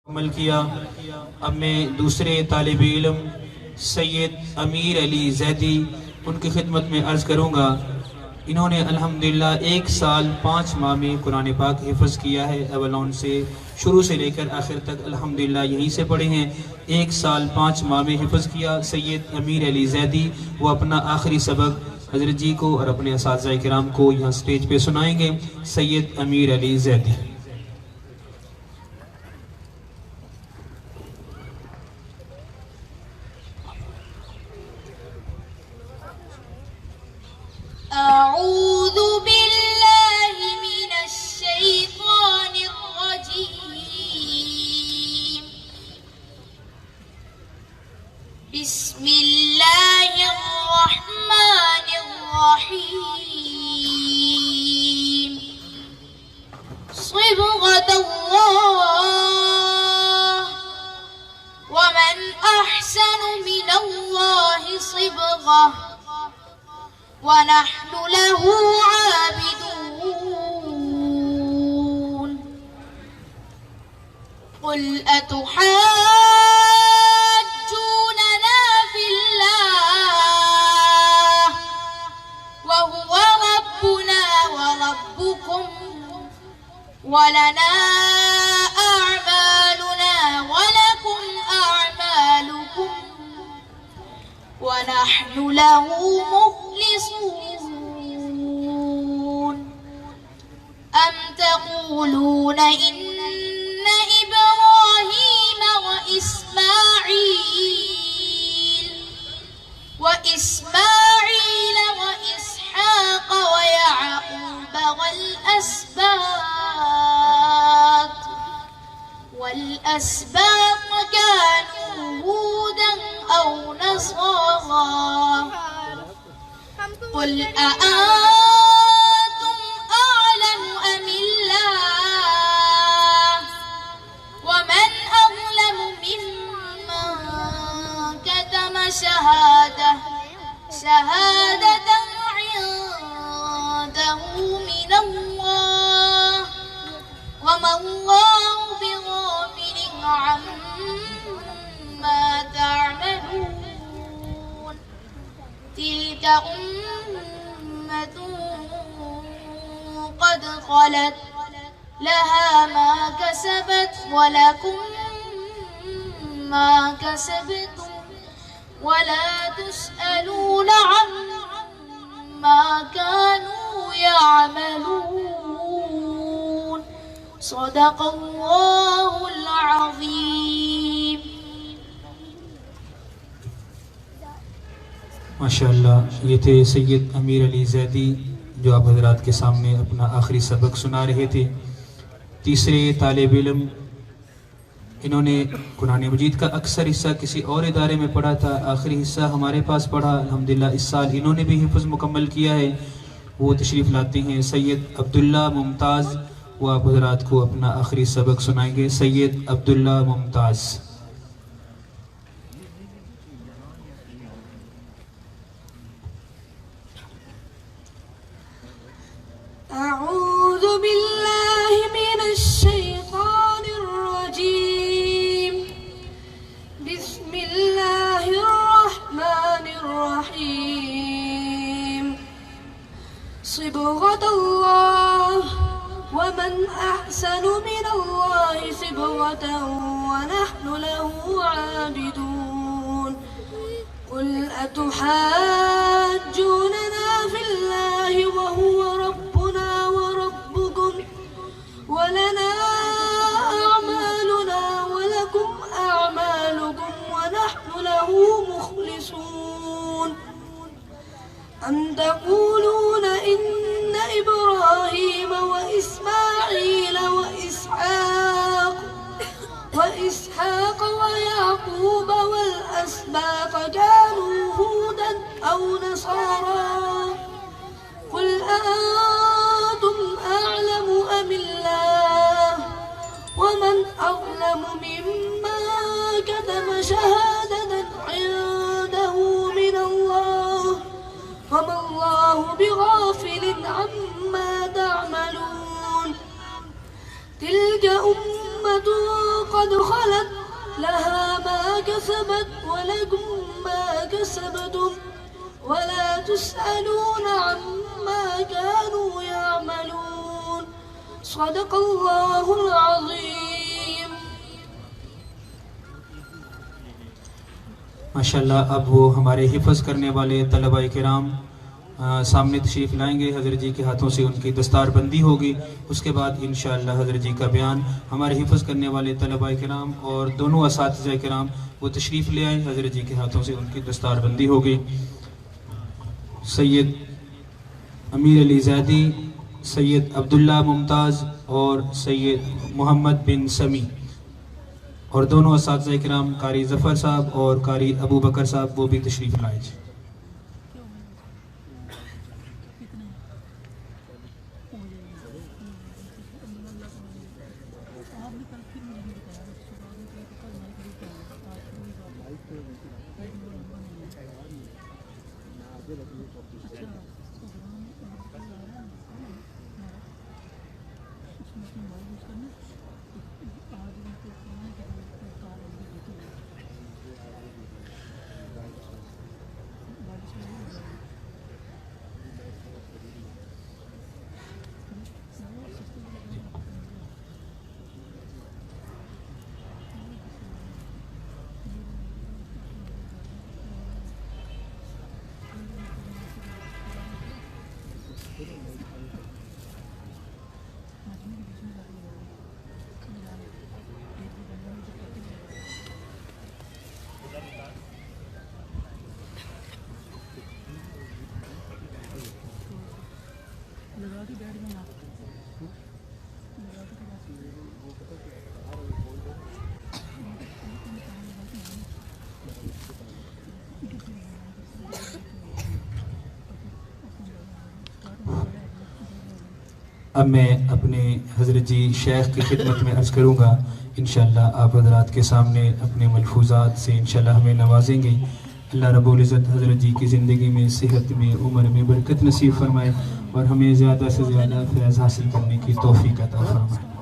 عمل کیا۔ اب میں دوسرے طالب علم سید امیر علی زیدی ان کی خدمت میں عرض کروں گا۔ انہوں نے الحمدللہ 1 سال 5 ماہ میں قرآن پاک حفظ کیا ہے۔ اولون سے شروع سے لے کر آخر تک الحمدللہ یہیں سے پڑھے ہیں۔ 1 سال 5 ماہ میں حفظ کیا سید امیر علی زیدی۔ وہ اپنا آخری سبق حضرت جی کو اور اپنے اساتذہ کرام کو یہاں سٹیج پہ سنائیں گے۔ سید امیر علی زیدی۔ أعوذ بالله من الشيطان الرجيم بسم الله الرحمن الرحيم صبغة الله ومن أحسن من الله صبغة ونحن له عابدون قل أتحاجوننا في الله وهو ربنا وربكم ولنا أعمالنا ولكم أعمالكم ونحن له مخلصون أم تقولون إن إبراهيم وإسماعيل وإسحاق ويعقوب والأسباط كانوا هودا أو نصارى قل أأنتم أعلم أم الله ومن أظلم ممن كتم شهادة عنده من الله وما الله بغافل عما تعملون تلك أمة قد خلت لها ما كسبت ولكم ما كسبتم ولا تسألون عما كانوا يعملون صدق الله العظيم۔ ماشاءاللہ یہ تھے سید امیر علی زیدی جو آپ حضرات کے سامنے اپنا آخری سبق سنا رہے تھے۔ تیسرے طالب علم انہوں نے قرآن مجید کا اکثر حصہ کسی اور ادارے میں پڑھا تھا، آخری حصہ ہمارے پاس پڑھا الحمدللہ۔ اس سال انہوں نے بھی حفظ مکمل کیا ہے۔ وہ تشریف لاتے ہیں سید عبداللہ ممتاز۔ وہ آپ حضرات کو اپنا آخری سبق سنائیں گے۔ سید عبداللہ ممتاز۔ أعوذ بالله من الشيطان الرجيم بسم الله الرحمن الرحيم صبغة الله ومن أحسن من الله صبغة ونحن له عابدون قل أتحاجوننا في الله وهو ربنا وربكم ولنا أعمالنا ولكم أعمالكم ونحن له مخلصون أم تقولون إن إبراهيم وإسماعيل وإسحاق ويعقوب والأسباط كانوا هودا أو نصارى قل أأنتم أعلم أم الله ومن أظلم ممن كتم شهادة عنده من الله وما الله بغافل عما تعملون تلك أمة قد خلت لها ما كسبت ولكم ما كسبتم ولا تسألون عما كانوا يعملون صدق الله العظيم. ماشاءاللہ اب وہ ہمارے حفظ کرنے والے طلبہ کرام سامنے تشریف لائیں گے. حضرت جی کے ہاتھوں سے ان کی دستار بندی ہوگی. اس کے بعد انشاءاللہ حضرت جی کا بیان. ہمارے حفظ کرنے والے طلبہ کرام اور دونوں اساتذہ کرام وہ تشریف لے آئیں. حضرت جی کے ہاتھوں سے ان کی دستار بندی ہوگی. سید امیر علی زیدی، سید عبداللہ ممتاز اور سید محمد بن سمی اور دونوں اساتذہ کرام قاری ظفر صاحب اور قاری ابو بکر صاحب وہ بھی تشریف لائیں. اب میں اپنے حضرت جی شیخ کی خدمت میں عرض کروں گا. انشاءاللہ آپ حضرات کے سامنے اپنے ملفوظات سے انشاءاللہ ہمیں نوازیں گے. اللہ رب العزت حضرت جی کی زندگی میں صحت میں عمر میں برکت نصیب فرمائے اور ہمیں زیادہ سے زیادہ فیض حاصل کرنے کی توفیق عطا فرمائے.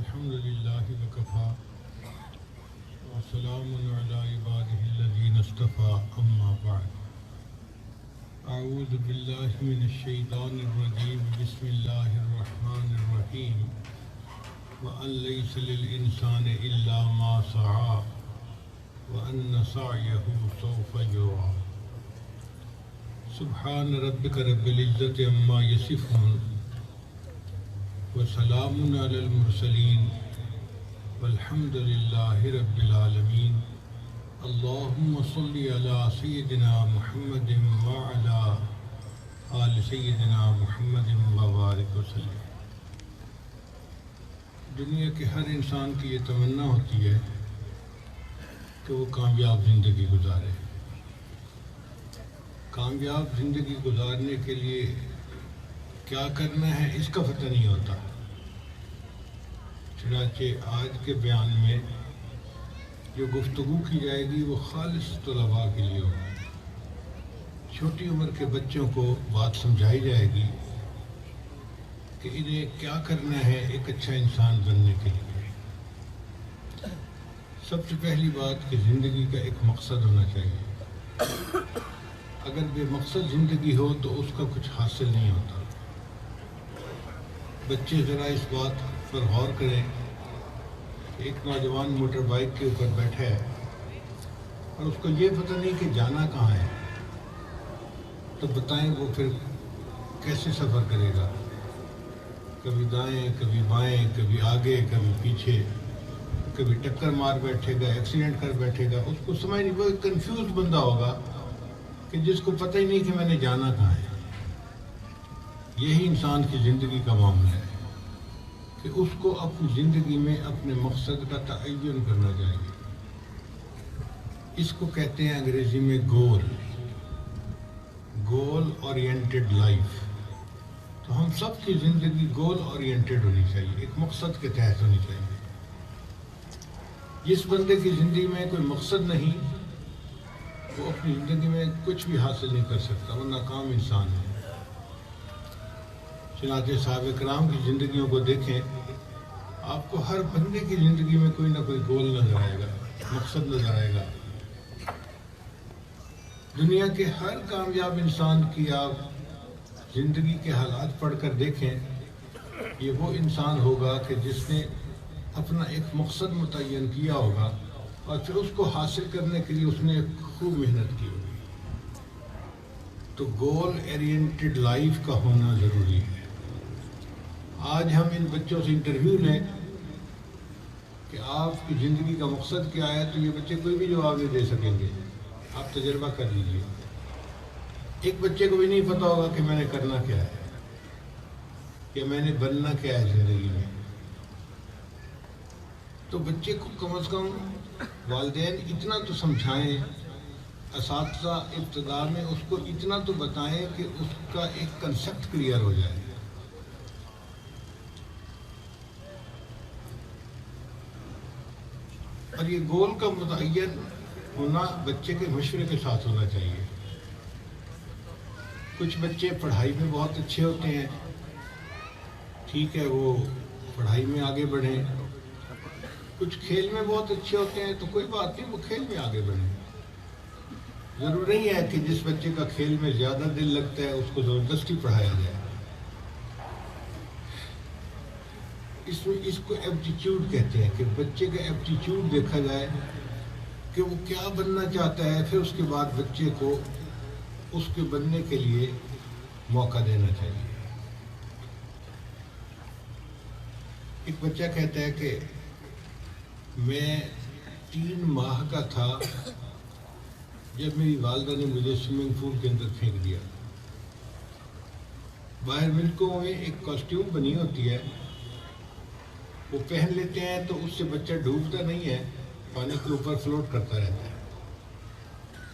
الحمد لله وكفى وسلام على عباده الذين اصطفى أما بعد أعوذ بالله من الشيطان الرجيم بسم الله الرحمن الرحيم وأن ليس للإنسان إلا ما سعى وأن سعيه سوف يرى سبحان ربك رب العزة عما يصفون وسلام على المرسلين والحمد لله رب العالمين اللهم صل على سيدنا محمد وعلى آل سيدنا محمد وبارك وسلم. دنیا کے ہر انسان کی یہ تمنا ہوتی ہے کہ وہ کامیاب زندگی گزارے. کامیاب زندگی گزارنے کے لیے کیا کرنا ہے اس کا پتہ نہیں ہوتا. چنانچہ آج کے بیان میں جو گفتگو کی جائے گی وہ خالص طلباء کے لیے ہوگی. چھوٹی عمر کے بچوں کو بات سمجھائی جائے گی کہ انہیں کیا کرنا ہے ایک اچھا انسان بننے کے لیے. سب سے پہلی بات کہ زندگی کا ایک مقصد ہونا چاہیے. اگر بے مقصد زندگی ہو تو اس کا کچھ حاصل نہیں ہوتا. بچے ذرا اس بات پر غور کریں. ایک نوجوان موٹر بائک کے اوپر بیٹھا ہے اور اس کو یہ پتہ نہیں کہ جانا کہاں ہے, تو بتائیں وہ پھر کیسے سفر کرے گا؟ کبھی دائیں, کبھی بائیں, کبھی آگے, کبھی پیچھے, کبھی ٹکر مار بیٹھے گا, ایکسیڈنٹ کر بیٹھے گا. اس کو سمجھ نہیں, وہ ایک کنفیوز بندہ ہوگا کہ جس کو پتہ ہی نہیں کہ میں نے جانا کہاں ہے. یہی انسان کی زندگی کا معاملہ ہے کہ اس کو اپنی زندگی میں اپنے مقصد کا تعین کرنا چاہیے. اس کو کہتے ہیں انگریزی میں گول اورینٹڈ لائف. تو تو ہم سب کی زندگی گول اورینٹڈ ہونی چاہیے، ایک مقصد کے تحت ہونی چاہیے۔ جس بندے کی زندگی میں کوئی مقصد نہیں، وہ اپنی زندگی میں کچھ بھی حاصل نہیں کر سکتا، وہ ناکام انسان ہے۔ چنانچہ صحابہ کرام کی زندگیوں کو دیکھیں، آپ کو ہر بندے کی زندگی میں کوئی نہ کوئی گول نظر آئے گا، مقصد نظر آئے گا۔ دنیا کے ہر کامیاب انسان کی آپ زندگی کے حالات پڑھ کر دیکھیں، یہ وہ انسان ہوگا کہ جس نے اپنا ایک مقصد متعین کیا ہوگا اور پھر اس کو حاصل کرنے کے لیے اس نے خوب محنت کی ہوگی۔ تو گول اورینٹڈ لائف کا ہونا ضروری ہے۔ آج ہم ان بچوں سے انٹرویو لیں کہ آپ کی زندگی کا مقصد کیا ہے، تو یہ بچے کوئی بھی جواب نہیں دے سکیں گے۔ آپ تجربہ کر لیجیے، ایک بچے کو بھی نہیں پتہ ہوگا کہ میں نے کرنا کیا ہے، کہ میں نے بننا کیا ہے زندگی میں۔ تو بچے کو کم از کم والدین اتنا تو سمجھائیں، اساتذہ ابتدا میں اس کو اتنا تو بتائیں کہ اس کا ایک کنسیپٹ کلیئر ہو جائے۔ اور یہ گول کا متعین ہونا بچے کے مشورے کے ساتھ ہونا چاہیے۔ کچھ بچے پڑھائی میں بہت اچھے ہوتے ہیں، ٹھیک ہے، وہ پڑھائی میں آگے بڑھیں۔ کچھ کھیل میں بہت اچھے ہوتے ہیں، تو کوئی بات نہیں، وہ کھیل میں آگے بڑھیں۔ ضروری نہیں ہے کہ جس بچے کا کھیل میں زیادہ دل لگتا ہے اس کو زبردستی پڑھایا جائے۔ اس کو ایپٹیچیوڈ کہتے ہیں، کہ بچے کا ایپٹیچیوڈ دیکھا جائے کہ وہ کیا بننا چاہتا ہے، پھر اس کے بعد بچے کو اس کے بننے کے لیے موقع دینا چاہیے۔ ایک بچہ کہتا ہے کہ میں 3 ماہ کا تھا جب میری والدہ نے مجھے سوئمنگ پول کے اندر پھینک دیا۔ باہر ملکوں میں ایک کاسٹیوم بنی ہوتی ہے، وہ پہن لیتے ہیں تو اس سے بچہ ڈوبتا نہیں ہے، پانی کے اوپر فلوٹ کرتا رہتا ہے۔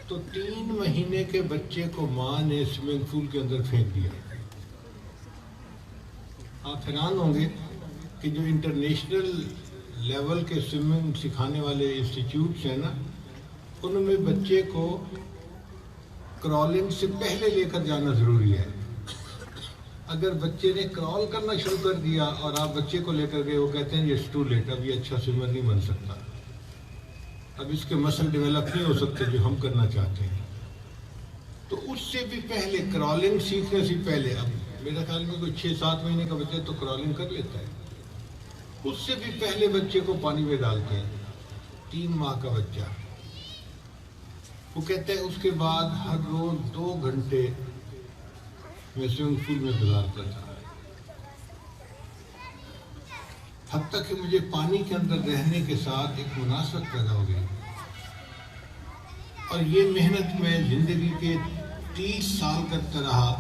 تو 3 مہینے کے بچے کو ماں نے سوئمنگ پول کے اندر پھینک دیا۔ آپ حیران ہوں گے کہ جو انٹرنیشنل لیول کے سوئمنگ سکھانے والے انسٹیٹیوٹس ہیں نا، ان میں بچے کو کرالنگ سے پہلے لے کر جانا ضروری ہے۔ اگر بچے نے کرال کرنا شروع کر دیا اور آپ بچے کو لے کر گئے، وہ کہتے ہیں اٹس ٹو لیٹ، اب یہ اچھا سوئمر نہیں بن سکتا، اب اس کے مسل ڈیولپ نہیں ہو سکتے جو ہم کرنا چاہتے ہیں۔ تو اس سے بھی پہلے، کرالنگ سیکھنے سے پہلے، اب میرا خیال میں کوئی 6-7 مہینے کا بچہ تو کرالنگ کر لیتا ہے، اس سے بھی پہلے بچے کو پانی میں ڈالتے ہیں۔ 3 ماہ کا بچہ، وہ کہتے ہیں اس کے بعد ہر روز 2 گھنٹے میں سوئمنگ پول میں گزارتا تھا، حتیٰ کہ مجھے پانی کے اندر رہنے کے ساتھ ایک مناسبت پیدا ہو گئی۔ اور یہ محنت میں زندگی کے 30 سال کرتا رہا۔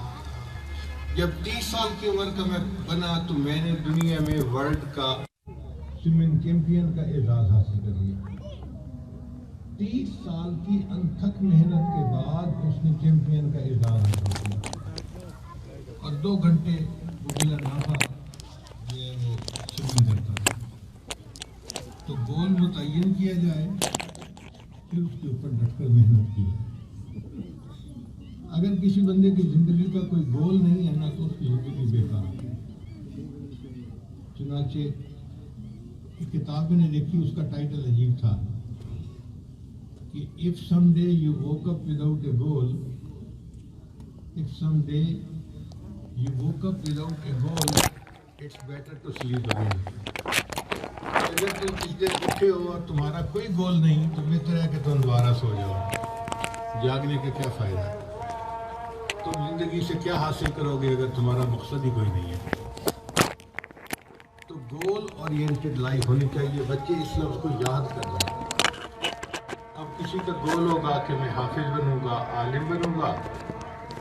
جب 30 سال کی عمر کا میں بنا تو میں نے دنیا میں ورلڈ کا سوئمنگ چیمپئن کا اعزاز حاصل کر لیا۔ 30 سال کی انتھک محنت کے بعد اس نے چیمپئن کا اعزاز حاصل کیا، اور 2 گھنٹے وہ بلا ناغہ جو ہے وہ سوئمنگ کرتا تھا۔ تو گول متعین کیا جائے، پھر اس کے اوپر ڈٹ کر محنت کی جائے۔ اگر کسی بندے کی زندگی کا کوئی گول نہیں ہے نا، تو اس کی زندگی بیکار ہے۔ چنانچہ ایک کتاب میں نے دیکھی، اس کا ٹائٹل عجیب تھا کہ if someday you woke up without a goal, if someday you woke up without a goal, it's better to sleep again۔ اگر تم کس دن اٹھے ہو اور تمہارا کوئی گول نہیں، تو بہتر ہے کہ تم دوبارہ سو جاؤ۔ جاگنے کا کیا فائدہ ہے؟ تم زندگی سے کیا حاصل کرو گے اگر تمہارا مقصد ہی کوئی نہیں ہے؟ تو گول اورینٹڈ لائف ہونی چاہیے۔ بچے اس لفظ کو یاد کر رہے ہیں۔ اب کسی کا گول ہوگا کہ میں حافظ بنوں گا، عالم بنوں گا،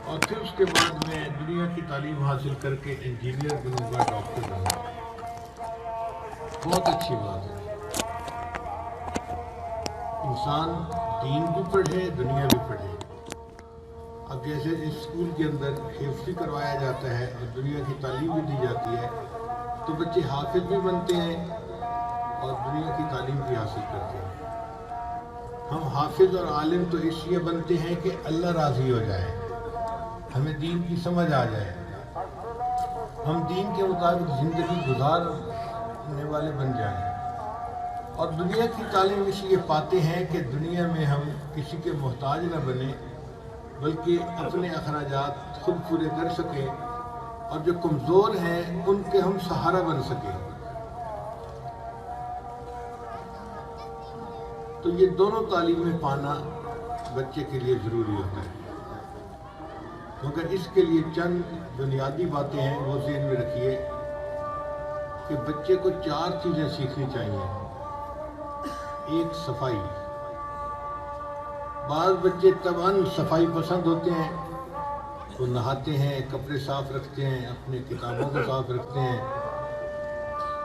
اور پھر اس کے بعد میں دنیا کی تعلیم حاصل کر کے انجینئر بنوں گا، ڈاکٹر بنوں گا۔ بہت اچھی بات ہے، انسان دین بھی پڑھے، دنیا بھی پڑھے۔ اب جیسے اس اسکول کے اندر حفظ کروایا جاتا ہے اور دنیا کی تعلیم بھی دی جاتی ہے، تو بچے حافظ بھی بنتے ہیں اور دنیا کی تعلیم بھی حاصل کرتے ہیں۔ ہم حافظ اور عالم تو اس لیے بنتے ہیں کہ اللہ راضی ہو جائے، ہمیں دین کی سمجھ آ جائے، ہم دین کے مطابق زندگی گزارنے والے بن جائیں۔ اور دنیا کی تعلیم اس لیے پاتے ہیں کہ دنیا میں ہم کسی کے محتاج نہ بنیں، بلکہ اپنے اخراجات خود پورے کر سکیں، اور جو کمزور ہیں ان کے ہم سہارا بن سکیں۔ تو یہ دونوں تعلیمیں پانا بچے کے لیے ضروری ہوتا ہے، مگر اس کے لیے چند بنیادی باتیں ہیں، وہ ذہن میں رکھیے کہ بچے کو 4 چیزیں سیکھنی چاہیے۔ ایک، صفائی۔ بعض بچے طبعاً صفائی پسند ہوتے ہیں، وہ نہاتے ہیں، کپڑے صاف رکھتے ہیں، اپنی کتابوں کو صاف رکھتے ہیں،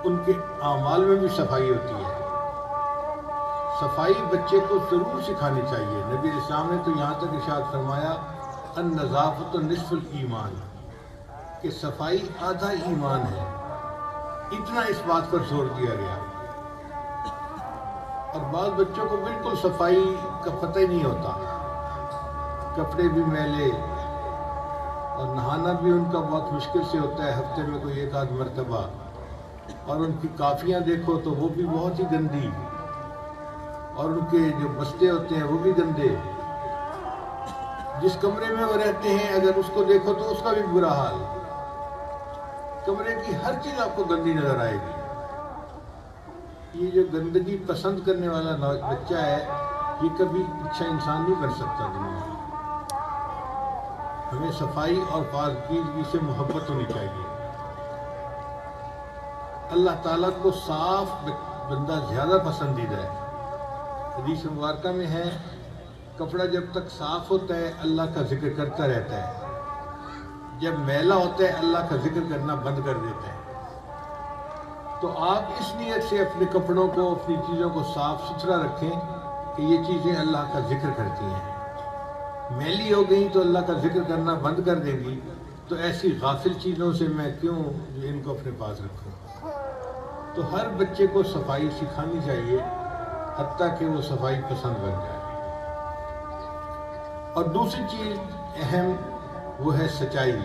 ان کے اعمال میں بھی صفائی ہوتی ہے۔ صفائی بچے کو ضرور سکھانی چاہیے۔ نبی علیہ السلام نے تو یہاں تک ارشاد فرمایا النظافۃ نصف الایمان، کہ صفائی آدھا ایمان ہے، اتنا اس بات پر زور دیا گیا۔ اور بعض بچوں کو بالکل صفائی کا پتہ ہی نہیں ہوتا، کپڑے بھی میلے، اور نہانا بھی ان کا بہت مشکل سے ہوتا ہے، ہفتے میں کوئی 1 مرتبہ، اور ان کی کافیاں دیکھو تو وہ بھی بہت ہی گندی، اور ان کے جو بستے ہوتے ہیں وہ بھی گندے۔ جس کمرے میں وہ رہتے ہیں اگر اس کو دیکھو تو اس کا بھی برا حال، کمرے کی ہر چیز آپ کو گندی نظر آئے گی۔ یہ جو گندگی پسند کرنے والا بچہ ہے، یہ کبھی اچھا انسان نہیں بن سکتا دنیا میں۔ ہمیں صفائی اور پاکیزگی سے محبت ہونی چاہیے۔ اللہ تعالیٰ کو صاف بندہ زیادہ پسندیدہ ہے۔ حدیث مبارکہ میں ہے، کپڑا جب تک صاف ہوتا ہے اللہ کا ذکر کرتا رہتا ہے، جب میلا ہوتا ہے اللہ کا ذکر کرنا بند کر دیتا ہے۔ تو آپ اس نیت سے اپنے کپڑوں کو، اپنی چیزوں کو صاف ستھرا رکھیں کہ یہ چیزیں اللہ کا ذکر کرتی ہیں۔ میلی ہو گئیں تو اللہ کا ذکر کرنا بند کر دیں گی، تو ایسی غافل چیزوں سے میں کیوں ان کو اپنے پاس رکھوں۔ تو ہر بچے کو صفائی سکھانی چاہیے، حتیٰ کہ وہ صفائی پسند بن جائے۔ اور دوسری چیز اہم، وہ ہے سچائی۔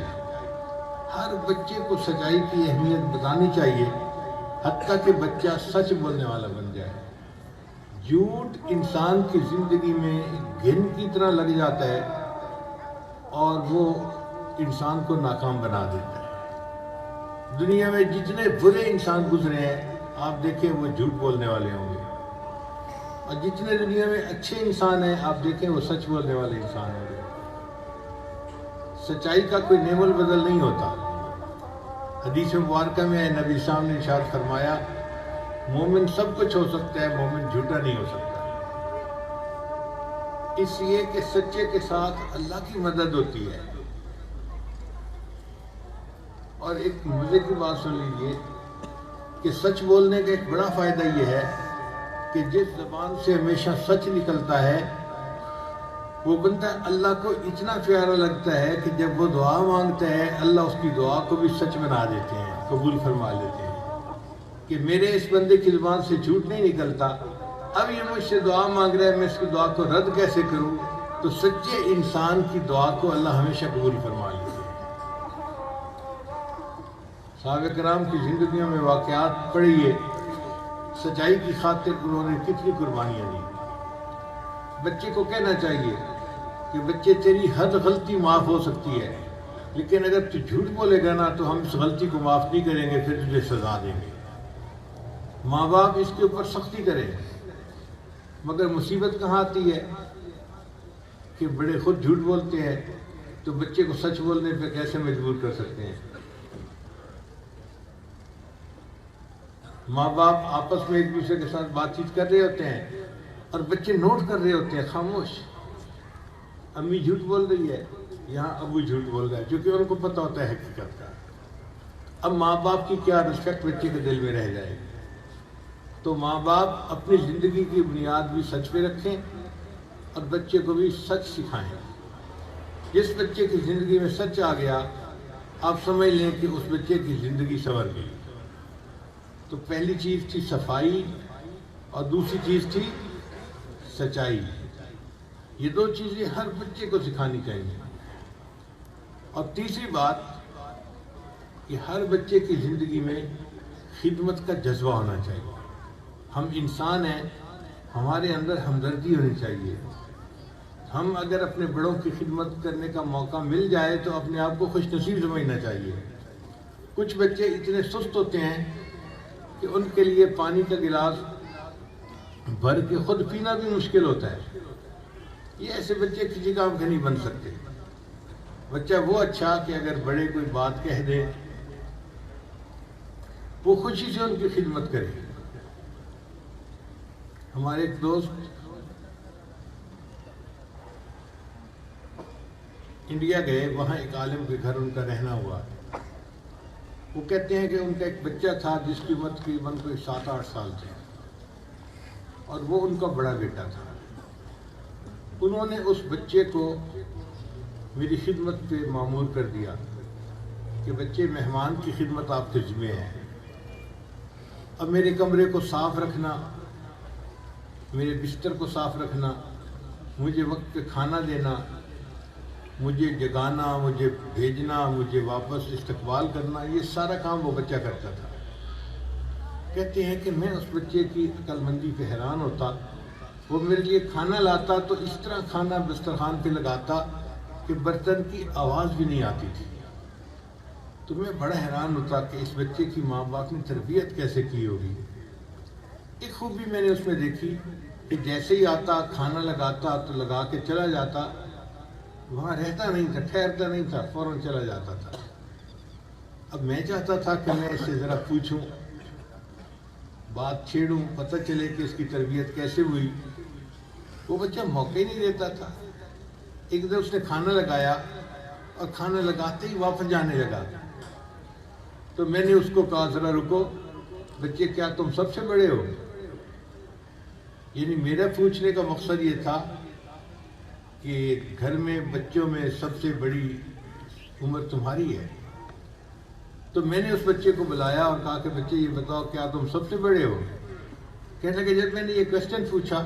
ہر بچے کو سچائی کی اہمیت بتانی چاہیے، حتیٰ کہ بچہ سچ بولنے والا بن جائے۔ جھوٹ انسان کی زندگی میں گھن کی طرح لگ جاتا ہے اور وہ انسان کو ناکام بنا دیتا ہے۔ دنیا میں جتنے برے انسان گزرے ہیں آپ دیکھیں وہ جھوٹ بولنے والے ہوں گے، اور جتنے دنیا میں اچھے انسان ہیں آپ دیکھیں وہ سچ بولنے والے انسان ہوں گے۔ سچائی کا کوئی نعم البدل نہیں ہوتا۔ حدیث مبارکہ میں نبی صاحب نے ارشاد فرمایا، مومن سب کچھ ہو سکتا ہے، مومن جھوٹا نہیں ہو سکتا۔ اس لیے کہ سچے کے ساتھ اللہ کی مدد ہوتی ہے۔ اور ایک مزے کی بات سن لیجئے کہ سچ بولنے کا ایک بڑا فائدہ یہ ہے کہ جس زبان سے ہمیشہ سچ نکلتا ہے وہ بندہ اللہ کو اتنا پیارا لگتا ہے کہ جب وہ دعا مانگتا ہے اللہ اس کی دعا کو بھی سچ بنا دیتے ہیں، قبول فرما لیتے ہیں کہ میرے اس بندے کی زبان سے جھوٹ نہیں نکلتا، اب یہ مجھ سے دعا مانگ رہا ہے، میں اس کی دعا کو رد کیسے کروں؟ تو سچے انسان کی دعا کو اللہ ہمیشہ قبول فرما لیتے ہیں۔ صحابہ کرام کی زندگیوں میں واقعات پڑھیے، سچائی کی خاطر انہوں نے کتنی قربانیاں دی۔ بچے کو کہنا چاہیے کہ بچے تیری حد غلطی معاف ہو سکتی ہے، لیکن اگر تو جھوٹ بولے گا نا تو ہم اس غلطی کو معاف نہیں کریں گے، پھر تجھے سزا دیں گے۔ ماں باپ اس کے اوپر سختی کرے، مگر مصیبت کہاں آتی ہے کہ بڑے خود جھوٹ بولتے ہیں، تو بچے کو سچ بولنے پہ کیسے مجبور کر سکتے ہیں؟ ماں باپ آپس میں ایک دوسرے کے ساتھ بات چیت کر رہے ہوتے ہیں اور بچے نوٹ کر رہے ہوتے ہیں خاموش، امی جھوٹ بول رہی ہے، یہاں ابو جھوٹ بول رہا ہے، کیونکہ ان کو پتہ ہوتا ہے حقیقت کا۔ اب ماں باپ کی کیا رسپیکٹ بچے کے دل میں رہ جائے گی؟ تو ماں باپ اپنی زندگی کی بنیاد بھی سچ پہ رکھیں اور بچے کو بھی سچ سکھائیں۔ جس بچے کی زندگی میں سچ آ گیا آپ سمجھ لیں کہ اس بچے کی زندگی سنور گئی۔ تو پہلی چیز تھی صفائی اور دوسری چیز تھی سچائی۔ یہ دو چیزیں ہر بچے کو سکھانی چاہیے۔ اور تیسری بات کہ ہر بچے کی زندگی میں خدمت کا جذبہ ہونا چاہیے۔ ہم انسان ہیں، ہمارے اندر ہمدردی ہونی چاہیے۔ ہم اگر اپنے بڑوں کی خدمت کرنے کا موقع مل جائے تو اپنے آپ کو خوش نصیب سمجھنا چاہیے۔ کچھ بچے اتنے سست ہوتے ہیں کہ ان کے لیے پانی کا گلاس بھر کے خود پینا بھی مشکل ہوتا ہے۔ یہ ایسے بچے کسی کام کے نہیں بن سکتے۔ بچہ وہ اچھا کہ اگر بڑے کوئی بات کہہ دے وہ خوشی سے ان کی خدمت کرے۔ ہمارے ایک دوست انڈیا گئے، وہاں ایک عالم کے گھر ان کا رہنا ہوا۔ وہ کہتے ہیں کہ ان کا ایک بچہ تھا جس کی عمر تقریباً کوئی 7-8 سال تھی، اور وہ ان کا بڑا بیٹا تھا۔ انہوں نے اس بچے کو میری خدمت پہ مامور کر دیا کہ بچے مہمان کی خدمت آپ کے ذمہ ہے۔ اب میرے کمرے کو صاف رکھنا، میرے بستر کو صاف رکھنا، مجھے وقت پہ کھانا دینا، مجھے جگانا، مجھے بھیجنا، مجھے واپس استقبال کرنا، یہ سارا کام وہ بچہ کرتا تھا۔ کہتے ہیں کہ میں اس بچے کی عقل مندی پہ حیران ہوتا۔ وہ میرے لیے کھانا لاتا تو اس طرح کھانا دسترخوان پہ لگاتا کہ برتن کی آواز بھی نہیں آتی تھی۔ تو میں بڑا حیران ہوتا کہ اس بچے کی ماں باپ نے تربیت کیسے کی ہوگی۔ ایک خوبی میں نے اس میں دیکھی کہ جیسے ہی آتا کھانا لگاتا تو لگا کے چلا جاتا، وہاں رہتا نہیں تھا، ٹھہرتا نہیں تھا، فوراً چلا جاتا تھا۔ اب میں چاہتا تھا کہ میں اس سے ذرا پوچھوں، بات چھیڑوں، پتہ چلے کہ اس کی تربیت کیسے ہوئی۔ وہ بچہ موقع ہی نہیں دیتا تھا۔ ایک دن اس نے کھانا لگایا اور کھانا لگاتے ہی واپس جانے لگا۔ تو میں نے اس کو کہا ذرا رکو، بچے کیا تم سب سے بڑے ہو؟ یعنی میرا پوچھنے کا مقصد یہ تھا کہ گھر میں بچوں میں سب سے بڑی عمر تمہاری ہے۔ تو میں نے اس بچے کو بلایا اور کہا کہ بچے یہ بتاؤ کیا تم سب سے بڑے ہو؟ کہنے لگے جب میں نے یہ کوسچن پوچھا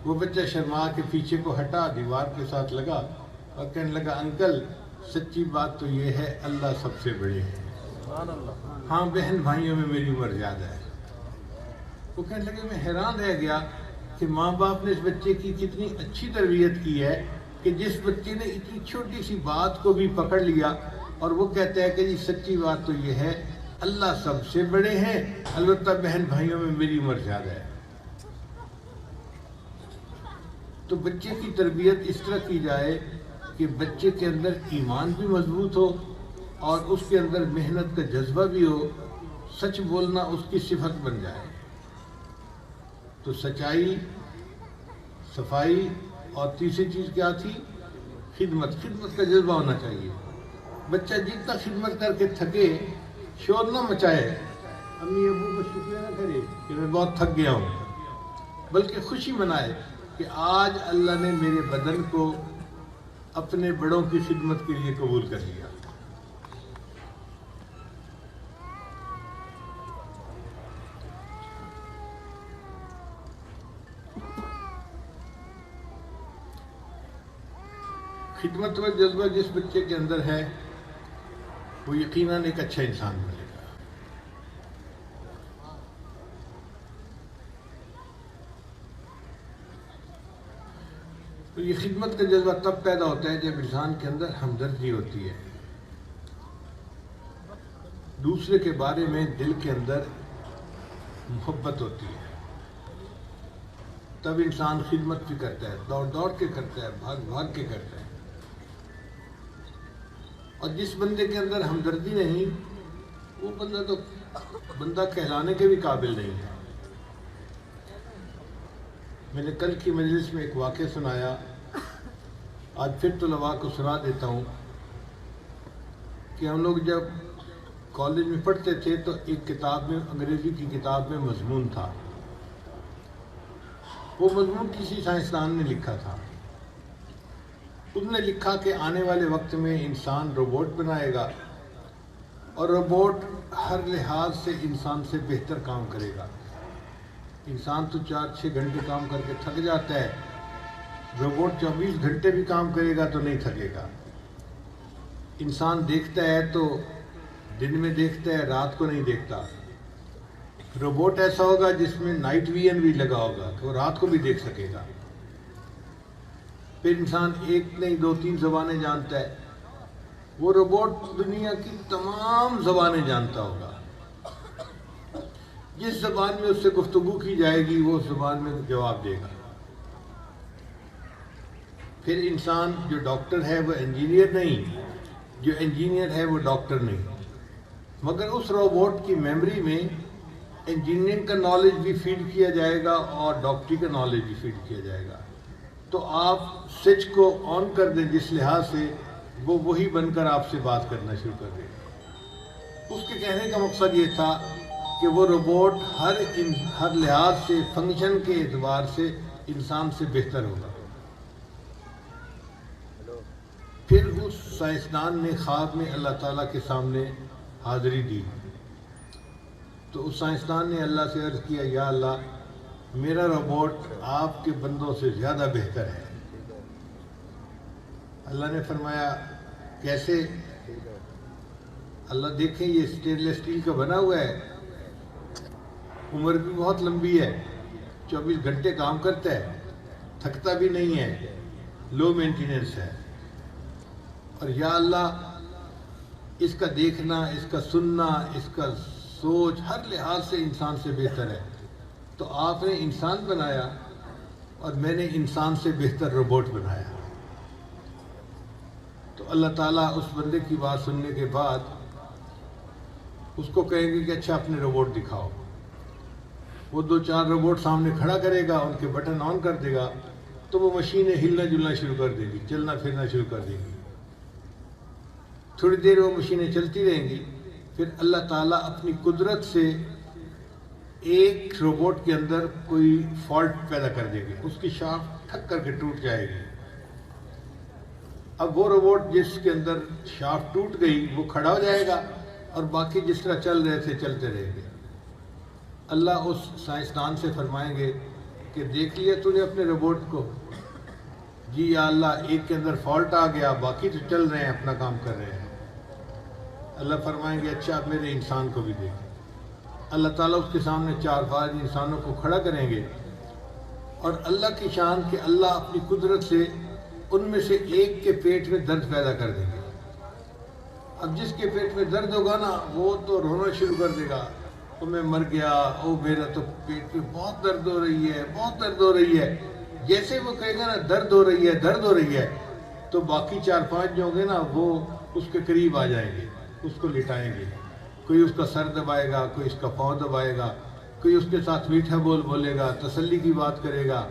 وہ بچہ شرما کے پیچھے کو ہٹا، دیوار کے ساتھ لگا اور کہنے لگا انکل سچی بات تو یہ ہے اللہ سب سے بڑے ہیں، ہاں بہن بھائیوں میں میری عمر زیادہ ہے۔ وہ کہنے لگے میں حیران رہ گیا کہ ماں باپ نے اس بچے کی کتنی اچھی تربیت کی ہے کہ جس بچے نے اتنی چھوٹی سی بات کو بھی پکڑ لیا اور وہ کہتا ہے کہ جی سچی بات تو یہ ہے اللہ سب سے بڑے ہیں، البتہ بہن بھائیوں میں میری عمر زیادہ ہے۔ تو بچے کی تربیت اس طرح کی جائے کہ بچے کے اندر ایمان بھی مضبوط ہو اور اس کے اندر محنت کا جذبہ بھی ہو، سچ بولنا اس کی صفت بن جائے۔ تو سچائی، صفائی اور تیسری چیز کیا تھی؟ خدمت کا جذبہ ہونا چاہیے۔ بچہ جتنا خدمت کر کے تھکے شور نہ مچائے، امی ابو کو شکریہ نہ کرے کہ میں بہت تھک گیا ہوں، بلکہ خوشی منائے کہ آج اللہ نے میرے بدن کو اپنے بڑوں کی خدمت کے لیے قبول کر لیا۔ خدمت کا جذبہ جس بچے کے اندر ہے وہ یقیناً ایک اچھا انسان بنے گا۔ تو یہ خدمت کا جذبہ تب پیدا ہوتا ہے جب انسان کے اندر ہمدردی ہوتی ہے، دوسرے کے بارے میں دل کے اندر محبت ہوتی ہے، تب انسان خدمت بھی کرتا ہے، دوڑ دوڑ کے کرتا ہے، بھاگ بھاگ کے کرتا ہے۔ اور جس بندے کے اندر ہمدردی نہیں وہ بندہ تو بندہ کہلانے کے بھی قابل نہیں ہے۔ میں نے کل کی مجلس میں ایک واقعہ سنایا، آج پھر طلباء کو سنا دیتا ہوں کہ ہم لوگ جب کالج میں پڑھتے تھے تو ایک کتاب میں، انگریزی کی کتاب میں مضمون تھا، وہ مضمون کسی سائنسدان نے لکھا تھا۔ اس نے لکھا کہ آنے والے وقت میں انسان روبوٹ بنائے گا اور روبوٹ ہر لحاظ سے انسان سے بہتر کام کرے گا. انسان تو 4-6 گھنٹے کام کر کے تھک جاتا ہے، روبوٹ 24 گھنٹے بھی کام کرے گا تو نہیں تھکے گا. انسان دیکھتا ہے تو دن میں دیکھتا ہے، رات کو نہیں دیکھتا. روبوٹ ایسا ہوگا جس میں نائٹ ویژن بھی لگا ہوگا کہ وہ رات کو بھی دیکھ سکے گا. پھر انسان ایک نہیں 2-3 زبانیں جانتا ہے، وہ روبوٹ دنیا کی تمام زبانیں جانتا ہوگا. جس زبان میں اس سے گفتگو کی جائے گی وہ اس زبان میں جواب دے گا. پھر انسان جو ڈاکٹر ہے وہ انجینئر نہیں، جو انجینئر ہے وہ ڈاکٹر نہیں، مگر اس روبوٹ کی میموری میں انجینئرنگ کا نالج بھی فیڈ کیا جائے گا اور ڈاکٹری کا نالج بھی فیڈ کیا جائے گا. تو آپ سوئچ کو آن کر دیں جس لحاظ سے وہ وہی بن کر آپ سے بات کرنا شروع کر دے. اس کے کہنے کا مقصد یہ تھا کہ وہ روبوٹ ہر لحاظ سے فنکشن کے اعتبار سے انسان سے بہتر ہوگا. پھر اس سائنسدان نے خواب میں اللہ تعالیٰ کے سامنے حاضری دی تو اس سائنسدان نے اللہ سے عرض کیا، یا اللہ میرا روبوٹ آپ کے بندوں سے زیادہ بہتر ہے. اللہ نے فرمایا کیسے؟ اللہ دیکھیں یہ اسٹینلیس اسٹیل کا بنا ہوا ہے، عمر بھی بہت لمبی ہے، 24 گھنٹے کام کرتا ہے، تھکتا بھی نہیں ہے، لو مینٹیننس ہے. اور یا اللہ اس کا دیکھنا، اس کا سننا، اس کا سوچ ہر لحاظ سے انسان سے بہتر ہے. تو آپ نے انسان بنایا اور میں نے انسان سے بہتر روبوٹ بنایا. تو اللہ تعالیٰ اس بندے کی بات سننے کے بعد اس کو کہیں گے کہ اچھا اپنے روبوٹ دکھاؤ. وہ 2-4 روبوٹ سامنے کھڑا کرے گا، ان کے بٹن آن کر دے گا تو وہ مشینیں ہلنا جلنا شروع کر دے گی، چلنا پھرنا شروع کر دے گی. تھوڑی دیر وہ مشینیں چلتی رہیں گی، پھر اللہ تعالیٰ اپنی قدرت سے ایک روبوٹ کے اندر کوئی فالٹ پیدا کر دے گی، اس کی شافٹ ٹھک کر کے ٹوٹ جائے گی. اب وہ روبوٹ جس کے اندر شافٹ ٹوٹ گئی وہ کھڑا ہو جائے گا اور باقی جس طرح چل رہے تھے چلتے رہیں گے. اللہ اس سائنسدان سے فرمائیں گے کہ دیکھ لیا تو نے اپنے روبوٹ کو؟ جی یا اللہ ایک کے اندر فالٹ آ گیا، باقی تو چل رہے ہیں اپنا کام کر رہے ہیں. اللہ فرمائیں گے اچھا اب میرے انسان کو بھی دیکھ. اللہ تعالیٰ اس کے سامنے 4-5 انسانوں کو کھڑا کریں گے اور اللہ کی شان کہ اللہ اپنی قدرت سے ان میں سے ایک کے پیٹ میں درد پیدا کر دیں گے. اب جس کے پیٹ میں درد ہوگا نا وہ تو رونا شروع کر دے گا، او میں مر گیا، او میرا تو پیٹ میں بہت درد ہو رہی ہے، بہت درد ہو رہی ہے. جیسے وہ کہے گا نا درد ہو رہی ہے، درد ہو رہی ہے، تو باقی 4-5 جو ہوں گے نا وہ اس کے قریب آ جائیں گے، اس کو لٹائیں گے. کوئی اس کا سر دبائے گا، کوئی اس کا پاؤں دبائے گا، کوئی اس کے ساتھ میٹھا بول بولے گا، تسلی کی بات کرے گا،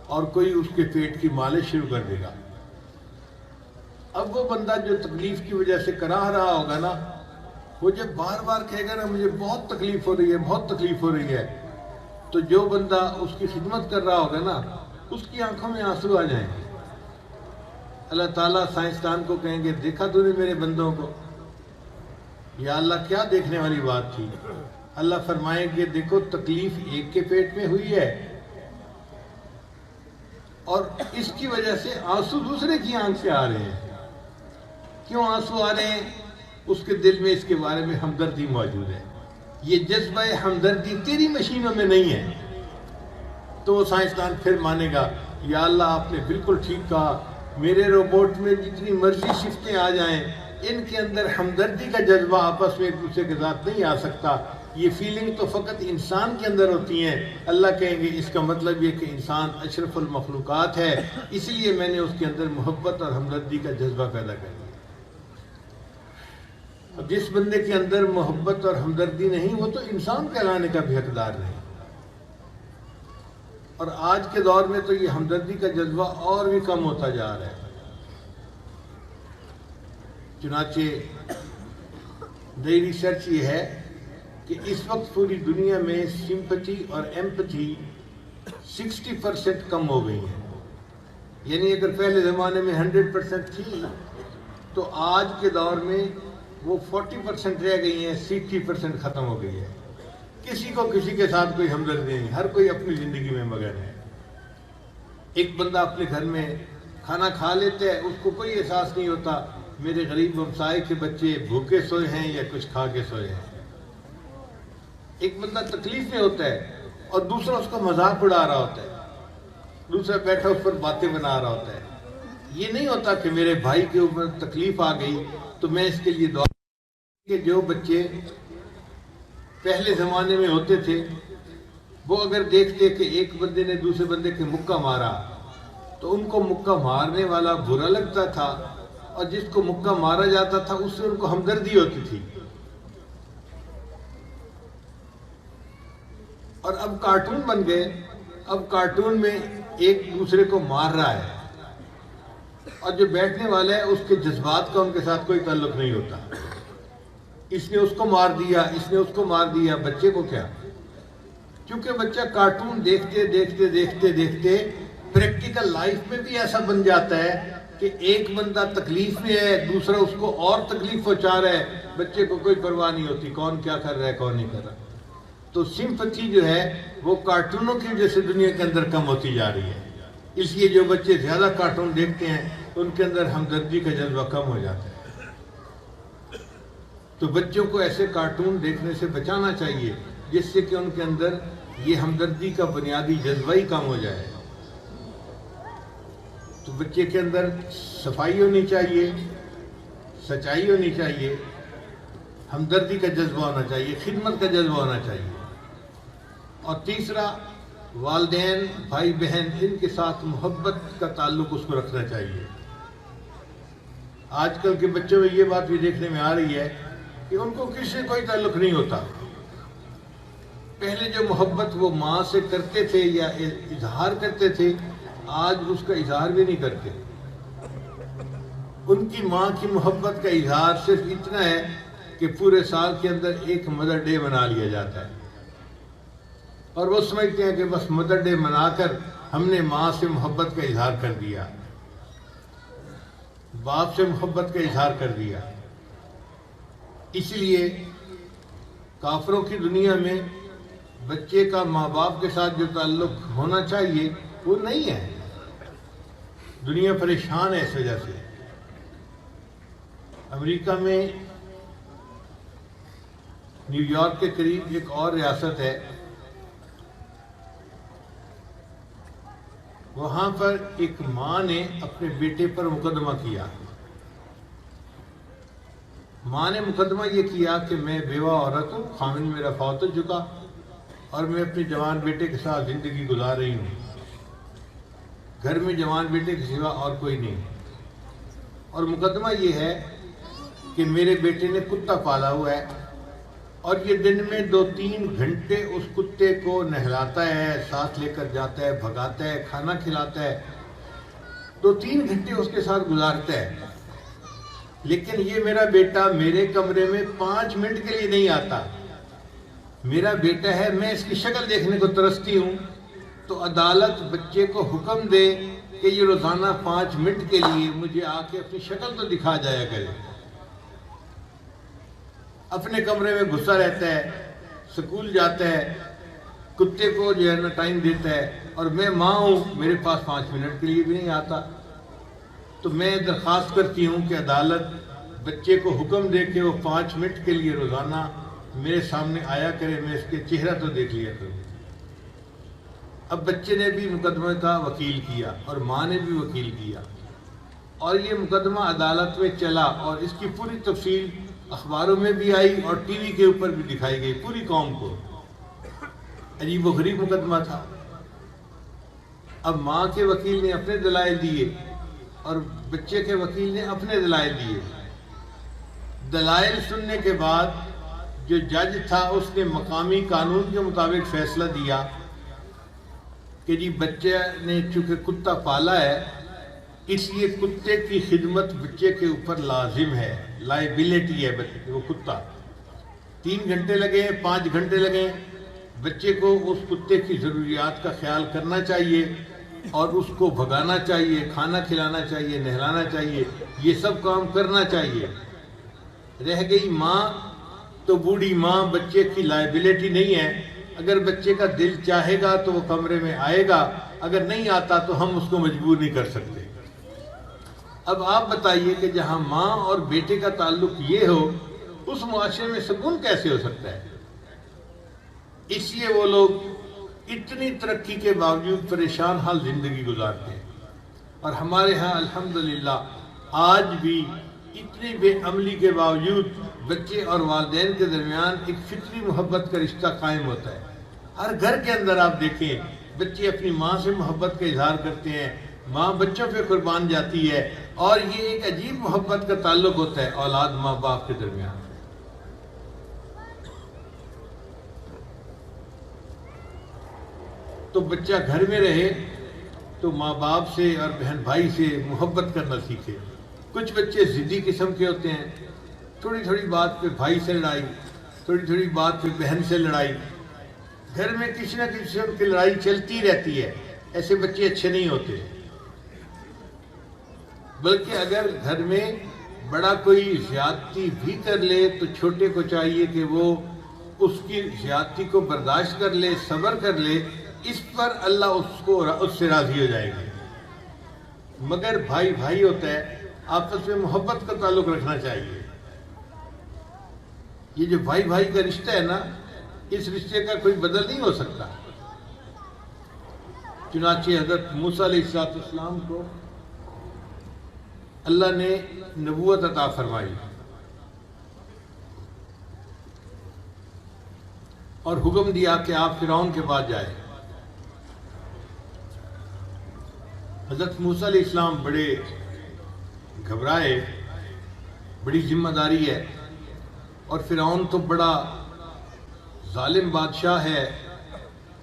اور کوئی اس کے پیٹ کی مالش شروع کر دے گا. اب وہ بندہ جو تکلیف کی وجہ سے کراہ رہا ہوگا نا، وہ جب بار بار کہے گا نا مجھے بہت تکلیف ہو رہی ہے، بہت تکلیف ہو رہی ہے، تو جو بندہ اس کی خدمت کر رہا ہوگا نا اس کی آنکھوں میں آنسو آ جائیں گے. اللہ تعالیٰ سائنسدان کو کہیں گے دیکھا تو نے میرے بندوں کو؟ یا اللہ کیا دیکھنے والی بات تھی؟ اللہ فرمائیں گے دیکھو تکلیف ایک کے پیٹ میں ہوئی ہے اور اس کی وجہ سے آنسو دوسرے کی آنکھ سے آ رہے ہیں. کیوں آنسو آ رہے ہیں؟ اس کے دل میں اس کے بارے میں ہمدردی موجود ہے. یہ جذبہ ہمدردی تیری مشینوں میں نہیں ہے. تو وہ سائنسدان پھر مانے گا یا اللہ آپ نے بالکل ٹھیک کہا، میرے روبوٹ میں جتنی مرضی شفٹیں آ جائیں ان کے اندر ہمدردی کا جذبہ آپس میں ایک دوسرے کے ساتھ نہیں آ سکتا. یہ فیلنگ تو فقط انسان کے اندر ہوتی ہیں. اللہ کہیں گے اس کا مطلب یہ کہ انسان اشرف المخلوقات ہے، اس لیے میں نے اس کے اندر محبت اور ہمدردی کا جذبہ پیدا کر دیا. اب جس بندے کے اندر محبت اور ہمدردی نہیں وہ تو انسان کہلانے کا بھی حقدار نہیں. اور آج کے دور میں تو یہ ہمدردی کا جذبہ اور بھی کم ہوتا جا رہا ہے. چنانچہ نئی ریسرچ یہ ہے کہ اس وقت پوری دنیا میں سمپتھی اور ایمپتھی 60% کم ہو گئی ہیں. یعنی اگر پہلے زمانے میں 100% تھی تو آج کے دور میں وہ 40% رہ گئی ہیں، 60% ختم ہو گئی ہے. کسی کو کسی کے ساتھ کوئی ہمدردی نہیں، ہر کوئی اپنی زندگی میں مگن ہے. ایک بندہ اپنے گھر میں کھانا کھا لیتا ہے، اس کو کوئی احساس نہیں ہوتا میرے غریب ہمسائے کے بچے بھوکے سوئے ہیں یا کچھ کھا کے سوئے ہیں. ایک بندہ تکلیف میں ہوتا ہے اور دوسرا اس کا مذاق اڑا رہا ہوتا ہے، دوسرا بیٹھا اس پر باتیں بنا رہا ہوتا ہے. یہ نہیں ہوتا کہ میرے بھائی کے اوپر تکلیف آ گئی تو میں اس کے لیے دعا. کہ جو بچے پہلے زمانے میں ہوتے تھے وہ اگر دیکھتے کہ ایک بندے نے دوسرے بندے کے مکہ مارا تو ان کو مکہ مارنے والا برا لگتا تھا، اور جس کو مکہ مارا جاتا تھا اس سے ان کو ہمدردی ہوتی تھی. اور اب کارٹون بن گئے، اب کارٹون میں ایک دوسرے کو مار رہا ہے اور جو بیٹھنے والا ہے اس کے جذبات کا ان کے ساتھ کوئی تعلق نہیں ہوتا. اس نے اس کو مار دیا، اس نے اس کو مار دیا، بچے کو کیا؟ کیونکہ بچہ کارٹون دیکھتے دیکھتے دیکھتے دیکھتے پریکٹیکل لائف میں بھی ایسا بن جاتا ہے کہ ایک بندہ تکلیف میں ہے، دوسرا اس کو اور تکلیف پہنچا رہا ہے، بچے کو کوئی پرواہ نہیں ہوتی کون کیا کر رہا ہے کون نہیں کر رہا. تو سمپتھی جو ہے وہ کارٹونوں کی وجہ سے دنیا کے اندر کم ہوتی جا رہی ہے. اس لیے جو بچے زیادہ کارٹون دیکھتے ہیں ان کے اندر ہمدردی کا جذبہ کم ہو جاتا ہے. تو بچوں کو ایسے کارٹون دیکھنے سے بچانا چاہیے جس سے کہ ان کے اندر یہ ہمدردی کا بنیادی جذبہ ہی کم ہو جائے. تو بچے کے اندر صفائی ہونی چاہیے، سچائی ہونی چاہیے، ہمدردی کا جذبہ ہونا چاہیے، خدمت کا جذبہ ہونا چاہیے. اور تیسرا، والدین بھائی بہن ان کے ساتھ محبت کا تعلق اس کو رکھنا چاہیے. آج کل کے بچوں میں یہ بات بھی دیکھنے میں آ رہی ہے کہ ان کو کسی سے کوئی تعلق نہیں ہوتا. پہلے جو محبت وہ ماں سے کرتے تھے یا اظہار کرتے تھے، آج اس کا اظہار بھی نہیں کرتے. ان کی ماں کی محبت کا اظہار صرف اتنا ہے کہ پورے سال کے اندر ایک مدر ڈے منا لیا جاتا ہے، اور وہ سمجھتے ہیں کہ بس مدر ڈے منا کر ہم نے ماں سے محبت کا اظہار کر دیا، باپ سے محبت کا اظہار کر دیا. اس لیے کافروں کی دنیا میں بچے کا ماں باپ کے ساتھ جو تعلق ہونا چاہیے وہ نہیں ہے. دنیا پریشان ہے اس وجہ سے. امریکہ میں نیو یارک کے قریب ایک اور ریاست ہے، وہاں پر ایک ماں نے اپنے بیٹے پر مقدمہ کیا. ماں نے مقدمہ یہ کیا کہ میں بیوہ عورت ہوں، خاوند میرا فوت ہو چکا اور میں اپنے جوان بیٹے کے ساتھ زندگی گزار رہی ہوں. گھر میں جوان بیٹے کے سوا اور کوئی نہیں. اور مقدمہ یہ ہے کہ میرے بیٹے نے کتا پالا ہوا ہے اور یہ دن میں 2-3 گھنٹے اس کتے کو نہلاتا ہے، ساتھ لے کر جاتا ہے، بھگاتا ہے، کھانا کھلاتا ہے، 2-3 گھنٹے اس کے ساتھ گزارتا ہے. لیکن یہ میرا بیٹا میرے کمرے میں 5 منٹ کے لیے نہیں آتا. میرا بیٹا ہے، میں اس کی شکل دیکھنے کو ترستی ہوں. تو عدالت بچے کو حکم دے کہ یہ روزانہ 5 منٹ کے لیے مجھے آ کے اپنی شکل تو دکھا جایا کرے. اپنے کمرے میں گھسا رہتا ہے، سکول جاتا ہے، کتے کو جو ہے نا ٹائم دیتا ہے، اور میں ماں ہوں، میرے پاس 5 منٹ کے لیے بھی نہیں آتا. تو میں درخواست کرتی ہوں کہ عدالت بچے کو حکم دے کہ وہ 5 منٹ کے لیے روزانہ میرے سامنے آیا کرے، میں اس کے چہرہ تو دیکھ لیا کروں. اب بچے نے بھی مقدمے کا وکیل کیا اور ماں نے بھی وکیل کیا، اور یہ مقدمہ عدالت میں چلا، اور اس کی پوری تفصیل اخباروں میں بھی آئی اور ٹی وی کے اوپر بھی دکھائی گئی پوری قوم کو. عجیب و غریب مقدمہ تھا. اب ماں کے وکیل نے اپنے دلائل دیے اور بچے کے وکیل نے اپنے دلائل دیے. دلائل سننے کے بعد جو جج تھا اس نے مقامی قانون کے مطابق فیصلہ دیا کہ جی بچے نے چونکہ کتا پالا ہے اس لیے کتے کی خدمت بچے کے اوپر لازم ہے، لائبلٹی ہے وہ کتا. 3 گھنٹے لگے، 5 گھنٹے لگے، بچے کو اس کتے کی ضروریات کا خیال کرنا چاہیے. اور اس کو بھگانا چاہیے، کھانا کھلانا چاہیے، نہلانا چاہیے، یہ سب کام کرنا چاہیے۔ رہ گئی ماں، تو بوڑھی ماں بچے کی لائبلٹی نہیں ہے۔ اگر بچے کا دل چاہے گا تو وہ کمرے میں آئے گا، اگر نہیں آتا تو ہم اس کو مجبور نہیں کر سکتے۔ اب آپ بتائیے کہ جہاں ماں اور بیٹے کا تعلق یہ ہو، اس معاشرے میں سکون کیسے ہو سکتا ہے؟ اس لیے وہ لوگ اتنی ترقی کے باوجود پریشان حال زندگی گزارتے ہیں، اور ہمارے ہاں الحمدللہ آج بھی اتنی بے عملی کے باوجود بچے اور والدین کے درمیان ایک فطری محبت کا رشتہ قائم ہوتا ہے۔ ہر گھر کے اندر آپ دیکھیں بچے اپنی ماں سے محبت کا اظہار کرتے ہیں، ماں بچوں پہ قربان جاتی ہے، اور یہ ایک عجیب محبت کا تعلق ہوتا ہے اولاد ماں باپ کے درمیان۔ تو بچہ گھر میں رہے تو ماں باپ سے اور بہن بھائی سے محبت کرنا سیکھے۔ کچھ بچے ضدی قسم کے ہوتے ہیں، تھوڑی تھوڑی بات پہ بھائی سے لڑائی، تھوڑی تھوڑی بات پہ بہن سے لڑائی، گھر میں کسی نہ کسی قسم کی لڑائی چلتی رہتی ہے۔ ایسے بچے اچھے نہیں ہوتے، بلکہ اگر گھر میں بڑا کوئی زیادتی بھی کر لے تو چھوٹے کو چاہیے کہ وہ اس کی زیادتی کو برداشت کر لے، صبر کر لے، اس پر اللہ اس سے راضی ہو جائے گا۔ مگر بھائی بھائی ہوتا ہے، آپس میں محبت کا تعلق رکھنا چاہیے۔ یہ جو بھائی بھائی کا رشتہ ہے نا، اس رشتے کا کوئی بدل نہیں ہو سکتا۔ چنانچہ حضرت موسیٰ علیہ السلام کو اللہ نے نبوت عطا فرمائی اور حکم دیا کہ آپ فرعون کے پاس جائیں۔ حضرت موسیٰ علیہ السلام بڑے گھبرائے، بڑی ذمہ داری ہے، اور فرعون تو بڑا ظالم بادشاہ ہے،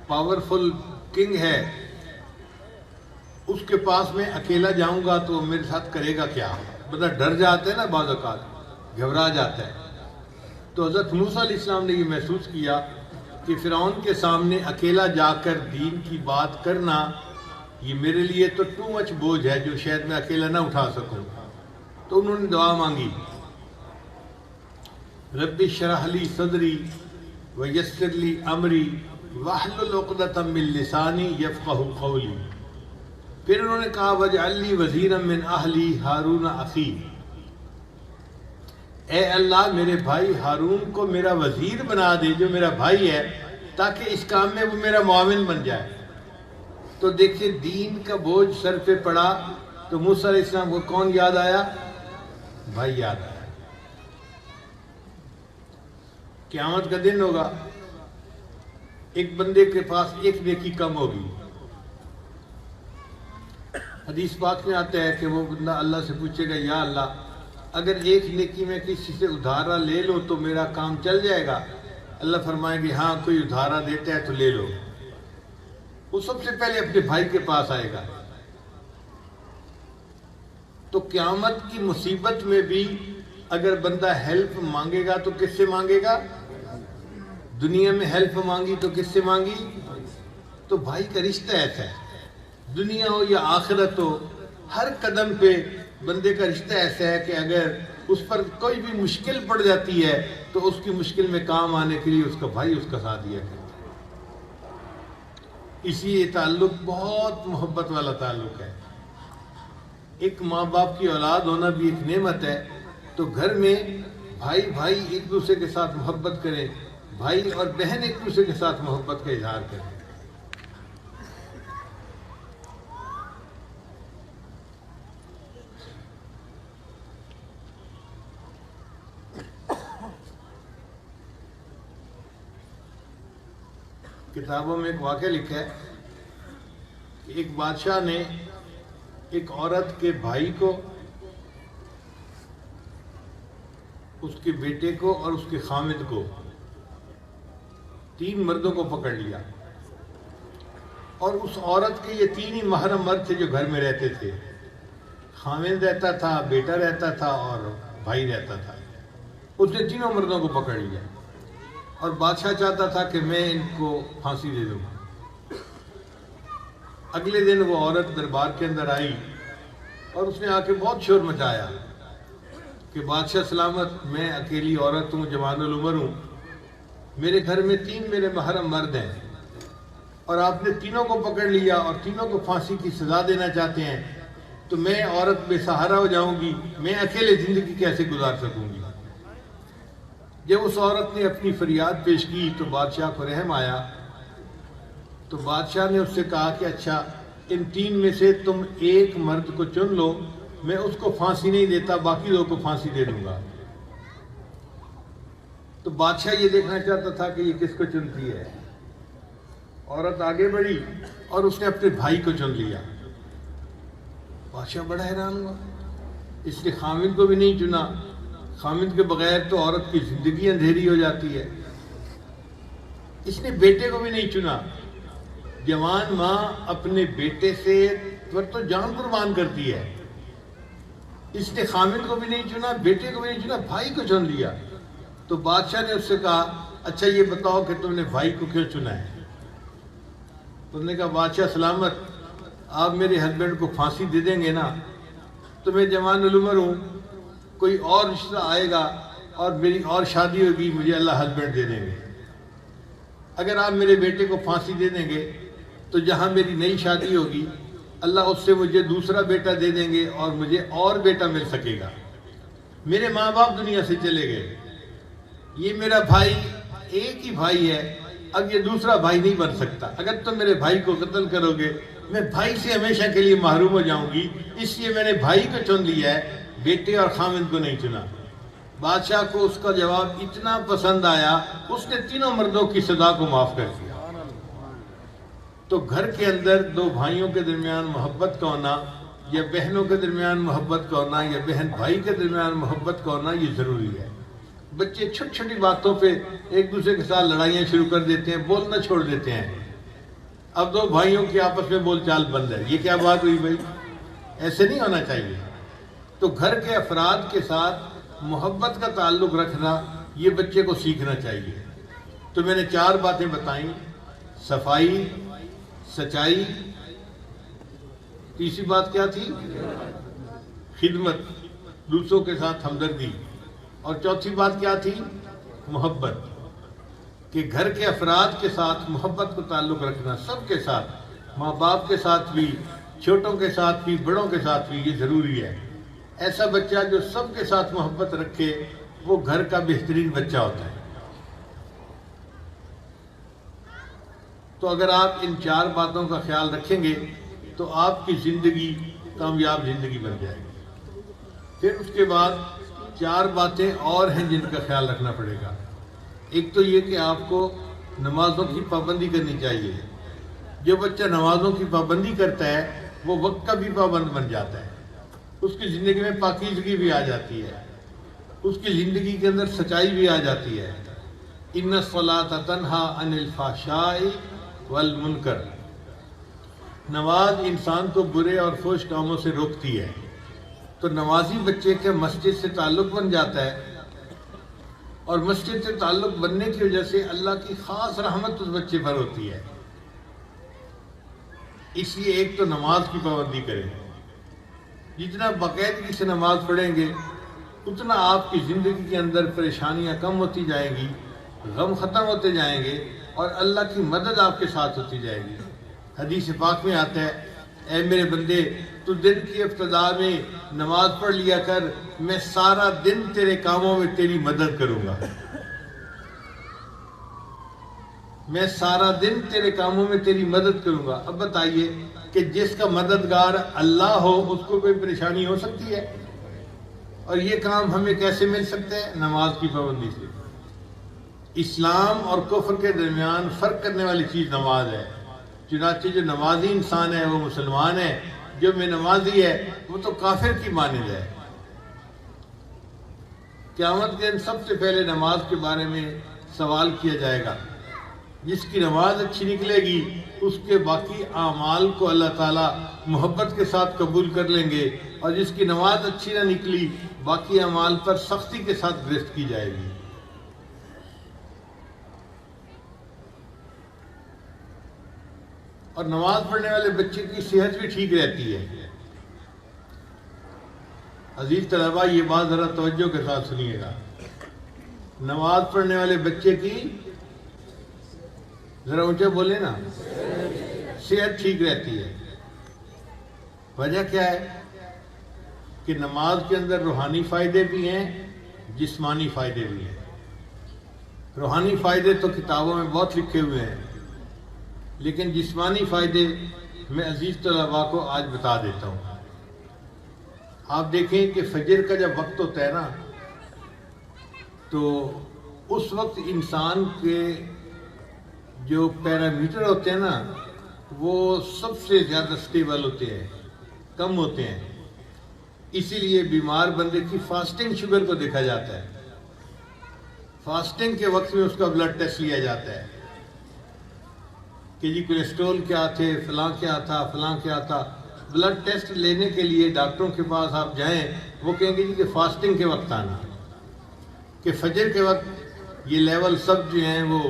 پاورفل کنگ ہے، اس کے پاس میں اکیلا جاؤں گا تو میرے ساتھ کرے گا کیا؟ بندہ ڈر جاتا ہے نا، بعض اوقات گھبرا جاتا ہے۔ تو حضرت موسیٰ علیہ السلام نے یہ محسوس کیا کہ فرعون کے سامنے اکیلا جا کر دین کی بات کرنا یہ میرے لیے تو ٹو مچ بوجھ ہے، جو شاید میں اکیلا نہ اٹھا سکوں۔ تو انہوں نے دعا مانگی، رب اشرح لی صدری ویسر لی امری واحلل عقدۃ من لسانی یفقہوا قولی۔ پھر انہوں نے کہا وجعل لی وزیرا من اہلی ہارون اخی، اے اللہ میرے بھائی ہارون کو میرا وزیر بنا دے، جو میرا بھائی ہے، تاکہ اس کام میں وہ میرا معاون بن جائے۔ تو دیکھیں دین کا بوجھ سر پہ پڑا تو موسیٰ علیہ السلام کو کون یاد آیا؟ بھائی یاد آیا۔ قیامت کا دن ہوگا، ایک بندے کے پاس ایک نیکی کم ہوگی۔ حدیث پاک میں آتا ہے کہ وہ بندہ اللہ سے پوچھے گا یا اللہ اگر ایک نیکی میں کسی سے ادھارا لے لو تو میرا کام چل جائے گا؟ اللہ فرمائے گی ہاں کوئی ادھارا دیتا ہے تو لے لو۔ وہ سب سے پہلے اپنے بھائی کے پاس آئے گا۔ تو قیامت کی مصیبت میں بھی اگر بندہ ہیلپ مانگے گا تو کس سے مانگے گا؟ دنیا میں ہیلپ مانگی تو کس سے مانگی؟ تو بھائی کا رشتہ ایسا ہے، دنیا ہو یا آخرت ہو، ہر قدم پہ بندے کا رشتہ ایسا ہے کہ اگر اس پر کوئی بھی مشکل پڑ جاتی ہے تو اس کی مشکل میں کام آنے کے لیے اس کا بھائی اس کا ساتھ دیا کرتا ہے۔ اسی یہ تعلق بہت محبت والا تعلق ہے۔ ایک ماں باپ کی اولاد ہونا بھی ایک نعمت ہے۔ تو گھر میں بھائی بھائی ایک دوسرے کے ساتھ محبت کریں، بھائی اور بہن ایک دوسرے کے ساتھ محبت کا اظہار کریں۔ کتابوں میں ایک واقعہ لکھا ہے کہ ایک بادشاہ نے ایک عورت کے بھائی کو، اس کے بیٹے کو اور اس کے خامد کو، 3 مردوں کو پکڑ لیا، اور اس عورت کے یہ 3 ہی محرم مرد تھے جو گھر میں رہتے تھے۔ خامد رہتا تھا، بیٹا رہتا تھا اور بھائی رہتا تھا۔ اس نے 3 مردوں کو پکڑ لیا اور بادشاہ چاہتا تھا کہ میں ان کو پھانسی دے دوں۔ اگلے دن وہ عورت دربار کے اندر آئی اور اس نے آ کے بہت شور مچایا کہ بادشاہ سلامت، میں اکیلی عورت ہوں، جوان العمر ہوں، میرے گھر میں 3 میرے محرم مرد ہیں، اور آپ نے تینوں کو پکڑ لیا اور تینوں کو پھانسی کی سزا دینا چاہتے ہیں، تو میں عورت بے سہارا ہو جاؤں گی، میں اکیلے زندگی کیسے گزار سکوں گی؟ جب اس عورت نے اپنی فریاد پیش کی تو بادشاہ کو رحم آیا، تو بادشاہ نے اس سے کہا کہ اچھا، ان 3 میں سے تم ایک مرد کو چن لو، میں اس کو پھانسی نہیں دیتا، باقی 2 کو پھانسی دے دوں گا۔ تو بادشاہ یہ دیکھنا چاہتا تھا کہ یہ کس کو چنتی ہے۔ عورت آگے بڑھی اور اس نے اپنے بھائی کو چن لیا۔ بادشاہ بڑا حیران ہوا، اس نے خامد کو بھی نہیں چنا، خامد کے بغیر تو عورت کی زندگی اندھیری ہو جاتی ہے۔ اس نے بیٹے کو بھی نہیں چنا، جوان ماں اپنے بیٹے سے تو جان قربان کرتی ہے، اس نے خامد کو بھی نہیں چنا، بیٹے کو بھی نہیں چنا، بھائی کو چن لیا۔ تو بادشاہ نے اس سے کہا اچھا یہ بتاؤ کہ تم نے بھائی کو کیوں چنا ہے؟ تو انہوں نے کہا بادشاہ سلامت، آپ میرے ہسبینڈ کو پھانسی دے دیں گے نا تو میں جوان العمر ہوں، کوئی اور رشتہ آئے گا اور میری اور شادی ہوگی، مجھے اللہ ہسبینڈ دے دیں گے۔ اگر آپ میرے بیٹے کو پھانسی دے دیں گے تو جہاں میری نئی شادی ہوگی اللہ اس سے مجھے دوسرا بیٹا دے دیں گے اور مجھے اور بیٹا مل سکے گا۔ میرے ماں باپ دنیا سے چلے گئے، یہ میرا بھائی ایک ہی بھائی ہے، اب یہ دوسرا بھائی نہیں بن سکتا، اگر تم میرے بھائی کو قتل کرو گے میں بھائی سے ہمیشہ کے لیے محروم ہو جاؤں گی، اس لیے میں نے بھائی کو چن لیا ہے، بیٹے اور خامد کو نہیں چنا۔ بادشاہ کو اس کا جواب اتنا پسند آیا، اس نے تینوں مردوں کی سزا کو معاف کر دیا۔ تو گھر کے اندر 2 بھائیوں کے درمیان محبت کا ہونا، یا بہنوں کے درمیان محبت کا ہونا، یا بہن بھائی کے درمیان محبت کا ہونا، یہ ضروری ہے۔ بچے چھوٹی چھوٹی باتوں پہ ایک دوسرے کے ساتھ لڑائیاں شروع کر دیتے ہیں، بولنا چھوڑ دیتے ہیں۔ اب 2 بھائیوں کی آپس میں بول چال بند ہے، یہ کیا بات ہوئی بھائی؟ ایسے نہیں ہونا چاہیے۔ تو گھر کے افراد کے ساتھ محبت کا تعلق رکھنا یہ بچے کو سیکھنا چاہیے۔ تو میں نے 4 باتیں بتائیں، صفائی، سچائی، تیسری بات کیا تھی؟ خدمت، دوسروں کے ساتھ ہمدردی، اور چوتھی بات کیا تھی؟ محبت، کہ گھر کے افراد کے ساتھ محبت کو تعلق رکھنا، سب کے ساتھ، ماں باپ کے ساتھ بھی، چھوٹوں کے ساتھ بھی، بڑوں کے ساتھ بھی، یہ ضروری ہے۔ ایسا بچہ جو سب کے ساتھ محبت رکھے وہ گھر کا بہترین بچہ ہوتا ہے۔ تو اگر آپ ان 4 باتوں کا خیال رکھیں گے تو آپ کی زندگی کامیاب زندگی بن جائے گی۔ پھر اس کے بعد 4 باتیں اور ہیں جن کا خیال رکھنا پڑے گا۔ ایک تو یہ کہ آپ کو نمازوں کی پابندی کرنی چاہیے۔ جو بچہ نمازوں کی پابندی کرتا ہے وہ وقت کا بھی پابند بن جاتا ہے، اس کی زندگی میں پاکیزگی بھی آ جاتی ہے، اس کی زندگی کے اندر سچائی بھی آ جاتی ہے۔ ان الصلاۃ تنہی عن الفحشاء والمنکر، نماز انسان کو برے اور فحش کاموں سے روکتی ہے۔ تو نمازی بچے کے مسجد سے تعلق بن جاتا ہے، اور مسجد سے تعلق بننے کی وجہ سے اللہ کی خاص رحمت اس بچے پر ہوتی ہے۔ اس لیے ایک تو نماز کی پابندی کریں، جتنا باقاعدگی سے نماز پڑھیں گے اتنا آپ کی زندگی کے اندر پریشانیاں کم ہوتی جائیں گی، غم ختم ہوتے جائیں گے، اور اللہ کی مدد آپ کے ساتھ ہوتی جائے گی۔ حدیث پاک میں آتا ہے، اے میرے بندے تو دن کی ابتدا میں نماز پڑھ لیا کر، میں سارا دن تیرے کاموں میں تیری مدد کروں گا۔ میں سارا دن تیرے کاموں میں تیری مدد کروں گا۔ اب بتائیے کہ جس کا مددگار اللہ ہو اس کو کوئی پریشانی ہو سکتی ہے؟ اور یہ کام ہمیں کیسے مل سکتا ہے؟ نماز کی پابندی سے۔ اسلام اور کفر کے درمیان فرق کرنے والی چیز نماز ہے۔ چنانچہ جو نمازی انسان ہے وہ مسلمان ہے، جو بے نمازی ہے وہ تو کافر کی مانند ہے۔ قیامت کے دن سب سے پہلے نماز کے بارے میں سوال کیا جائے گا۔ جس کی نماز اچھی نکلے گی اس کے باقی اعمال کو اللہ تعالیٰ محبت کے ساتھ قبول کر لیں گے، اور جس کی نماز اچھی نہ نکلی باقی اعمال پر سختی کے ساتھ گرفت کی جائے گی۔ اور نماز پڑھنے والے بچے کی صحت بھی ٹھیک رہتی ہے۔ عزیز طلباء، یہ بات ذرا توجہ کے ساتھ سنیے گا، نماز پڑھنے والے بچے کی، ذرا اونچا بولے نا، صحت ٹھیک رہتی ہے۔ وجہ کیا ہے کہ نماز کے اندر روحانی فائدے بھی ہیں، جسمانی فائدے بھی ہیں۔ روحانی فائدے تو کتابوں میں بہت لکھے ہوئے ہیں، لیکن جسمانی فائدے میں عزیز طلباء کو آج بتا دیتا ہوں۔ آپ دیکھیں کہ فجر کا جب وقت ہوتا ہے نا، تو اس وقت انسان کے جو پیرامیٹر ہوتے ہیں نا، وہ سب سے زیادہ سٹیبل ہوتے ہیں، کم ہوتے ہیں۔ اسی لیے بیمار بندے کی فاسٹنگ شوگر کو دیکھا جاتا ہے۔ فاسٹنگ کے وقت میں اس کا بلڈ ٹیسٹ لیا جاتا ہے کہ جی کولیسٹرول کیا تھے، فلاں کیا تھا، فلاں کیا تھا۔ بلڈ ٹیسٹ لینے کے لیے ڈاکٹروں کے پاس آپ جائیں، وہ کہیں گے جی کہ فاسٹنگ کے وقت آنا، کہ فجر کے وقت یہ لیول سب جو ہیں وہ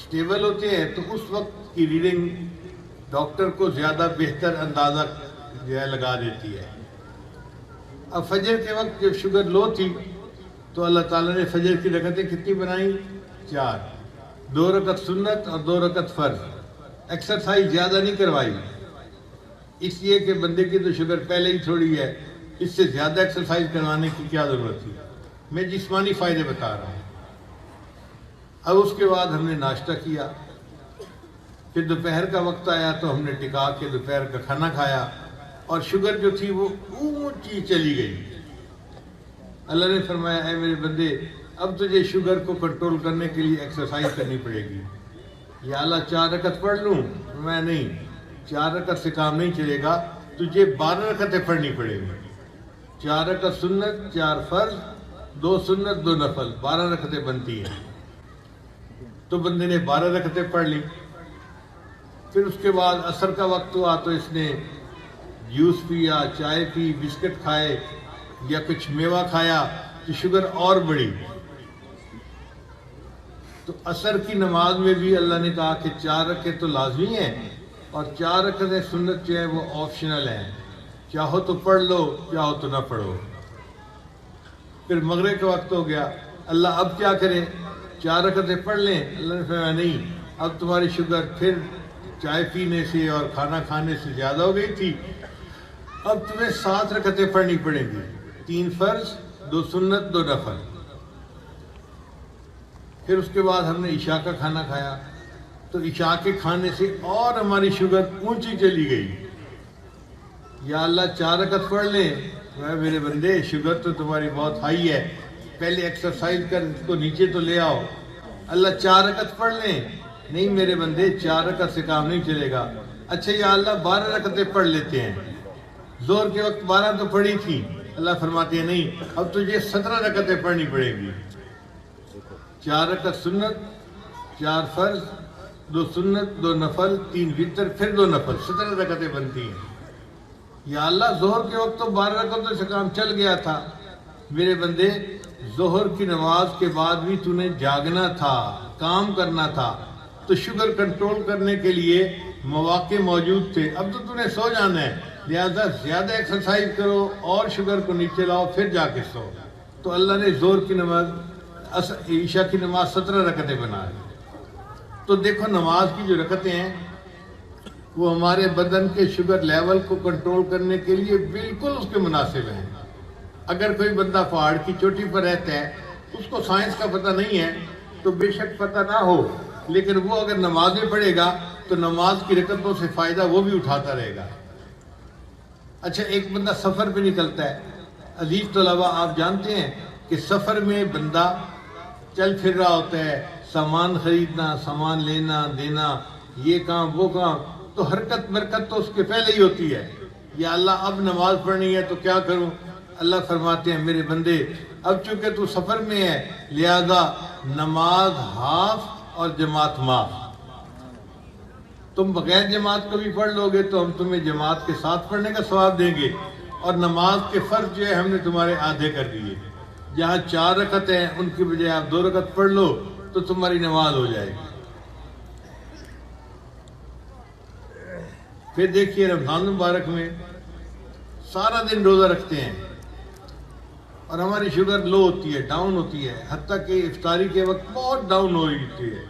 سٹیبل ہوتے ہیں، تو اس وقت کی ریڈنگ ڈاکٹر کو زیادہ بہتر اندازہ جو ہے لگا دیتی ہے۔ اب فجر کے وقت جب شوگر لو تھی تو اللہ تعالیٰ نے فجر کی رکعتیں کتنی بنائیں؟ 4، 2 رکعت سنت اور 2 رکعت فرض۔ ایکسرسائز زیادہ نہیں کروائی، اس لیے کہ بندے کی تو شوگر پہلے ہی تھوڑی ہے، اس سے زیادہ ایکسرسائز کروانے کی کیا ضرورت تھی؟ میں جسمانی فائدے بتا رہا ہوں۔ اب اس کے بعد ہم نے ناشتہ کیا، پھر دوپہر کا وقت آیا تو ہم نے ٹکا کے دوپہر کا کھانا کھایا، اور شوگر جو تھی وہ اونچی چلی گئی۔ اللہ نے فرمایا اے میرے بندے، اب تجھے شوگر کو کنٹرول کرنے کے لیے ایکسرسائز کرنی پڑے گی۔ یا اللہ 4 رکعت پڑھ لوں؟ میں نہیں، 4 رکعت سے کام نہیں چلے گا، تجھے 12 رکعتیں پڑھنی پڑے گی۔ 4 رکعت سنت، 4 فرض، 2 سنت، 2 نفل، 12 رکعتیں بنتی ہیں۔ تو بندے نے 12 رکعتیں پڑھ لی۔ پھر اس کے بعد عصر کا وقت ہوا تو اس نے جوس پیا، چائے پی، بسکٹ کھائے یا کچھ میوہ کھایا، تو شوگر اور بڑھی۔ تو عصر کی نماز میں بھی اللہ نے کہا کہ 4 رکعتیں تو لازمی ہیں، اور 4 رکعتیں سنت جو ہیں وہ آپشنل ہیں، چاہو تو پڑھ لو، چاہو تو نہ پڑھو۔ پھر مغرب کا وقت ہو گیا، اللہ اب کیا کریں؟ 4 رکعتیں پڑھ لیں؟ اللہ نے فرمایا نہیں، اب تمہاری شوگر پھر چائے پینے سے اور کھانا کھانے سے زیادہ ہو گئی تھی، اب تمہیں 7 رکعتیں پڑھنی پڑیں گی، 3 فرض، 2 سنت، 2 نفل۔ پھر اس کے بعد ہم نے عشاء کا کھانا کھایا، تو عشاء کے کھانے سے اور ہماری شوگر اونچی چلی گئی۔ یا اللہ 4 رکعت پڑھ لیں؟ میرے بندے شوگر تو تمہاری بہت ہائی ہے، پہلے ایکسرسائز کر اس کو نیچے تو لے آؤ۔ اللہ 4 رکعت پڑھ لیں؟ نہیں میرے بندے 4 رکعت سے کام نہیں چلے گا۔ اچھا یا اللہ 12 رکعتیں پڑھ لیتے ہیں، ظہر کے وقت 12 تو پڑھی تھی، اللہ فرماتے ہیں نہیں، اب تجھے 17 رکعتیں پڑھنی پڑے گی۔ 4 رکعت سنت، 4 فرض، 2 سنت، 2 نفل، 3 وتر، پھر 2 نفل، 17 رکعتیں بنتی ہیں۔ یا اللہ ظہر کے وقت تو 12 رکعتوں سے کام چل گیا تھا، میرے بندے ظہر کی نماز کے بعد بھی تو نے جاگنا تھا، کام کرنا تھا، تو شوگر کنٹرول کرنے کے لیے مواقع موجود تھے، اب تو نے سو جانا ہے، لہذا زیادہ ایکسرسائز کرو اور شوگر کو نیچے لاؤ، پھر جا کے سو۔ تو اللہ نے ظہر کی نماز، عشاء کی نماز 17 رکعتیں بنا دی۔ تو دیکھو نماز کی جو رکعتیں ہیں وہ ہمارے بدن کے شوگر لیول کو کنٹرول کرنے کے لیے بالکل اس کے مناسب ہیں۔ اگر کوئی بندہ پہاڑ کی چوٹی پر رہتا ہے، اس کو سائنس کا پتہ نہیں ہے، تو بے شک پتہ نہ ہو، لیکن وہ اگر نمازیں پڑھے گا تو نماز کی رکعتوں سے فائدہ وہ بھی اٹھاتا رہے گا۔ اچھا ایک بندہ سفر پہ نکلتا ہے، عزیز طلباء آپ جانتے ہیں کہ سفر میں بندہ چل پھر رہا ہوتا ہے، سامان خریدنا، سامان لینا دینا، یہ کام وہ کام، تو حرکت برکت تو اس کے پہلے ہی ہوتی ہے۔ یا اللہ اب نماز پڑھنی ہے تو کیا کروں؟ اللہ فرماتے ہیں میرے بندے اب چونکہ تو سفر میں ہے، لہذا نماز ہاف اور جماعت معاف۔ تم بغیر جماعت کو بھی پڑھ لو گے تو ہم تمہیں جماعت کے ساتھ پڑھنے کا ثواب دیں گے، اور نماز کے فرض جو ہے ہم نے تمہارے آدھے کر دیے۔ جہاں 4 رکعت ہیں ان کی بجائے آپ 2 رکعت پڑھ لو تو تمہاری نماز ہو جائے گی۔ پھر دیکھیے رمضان مبارک میں سارا دن روزہ رکھتے ہیں اور ہماری شوگر لو ہوتی ہے، ڈاؤن ہوتی ہے، حتیٰ کہ افطاری کے وقت بہت ڈاؤن ہو جاتی ہے۔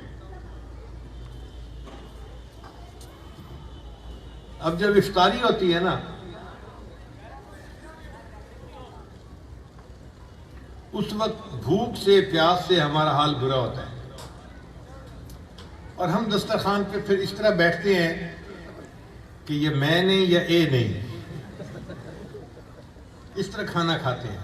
اب جب افطاری ہوتی ہے نا، اس وقت بھوک سے پیاس سے ہمارا حال برا ہوتا ہے، اور ہم دسترخوان پہ پھر اس طرح بیٹھتے ہیں کہ یہ میں نہیں یا اے نہیں، اس طرح کھانا کھاتے ہیں۔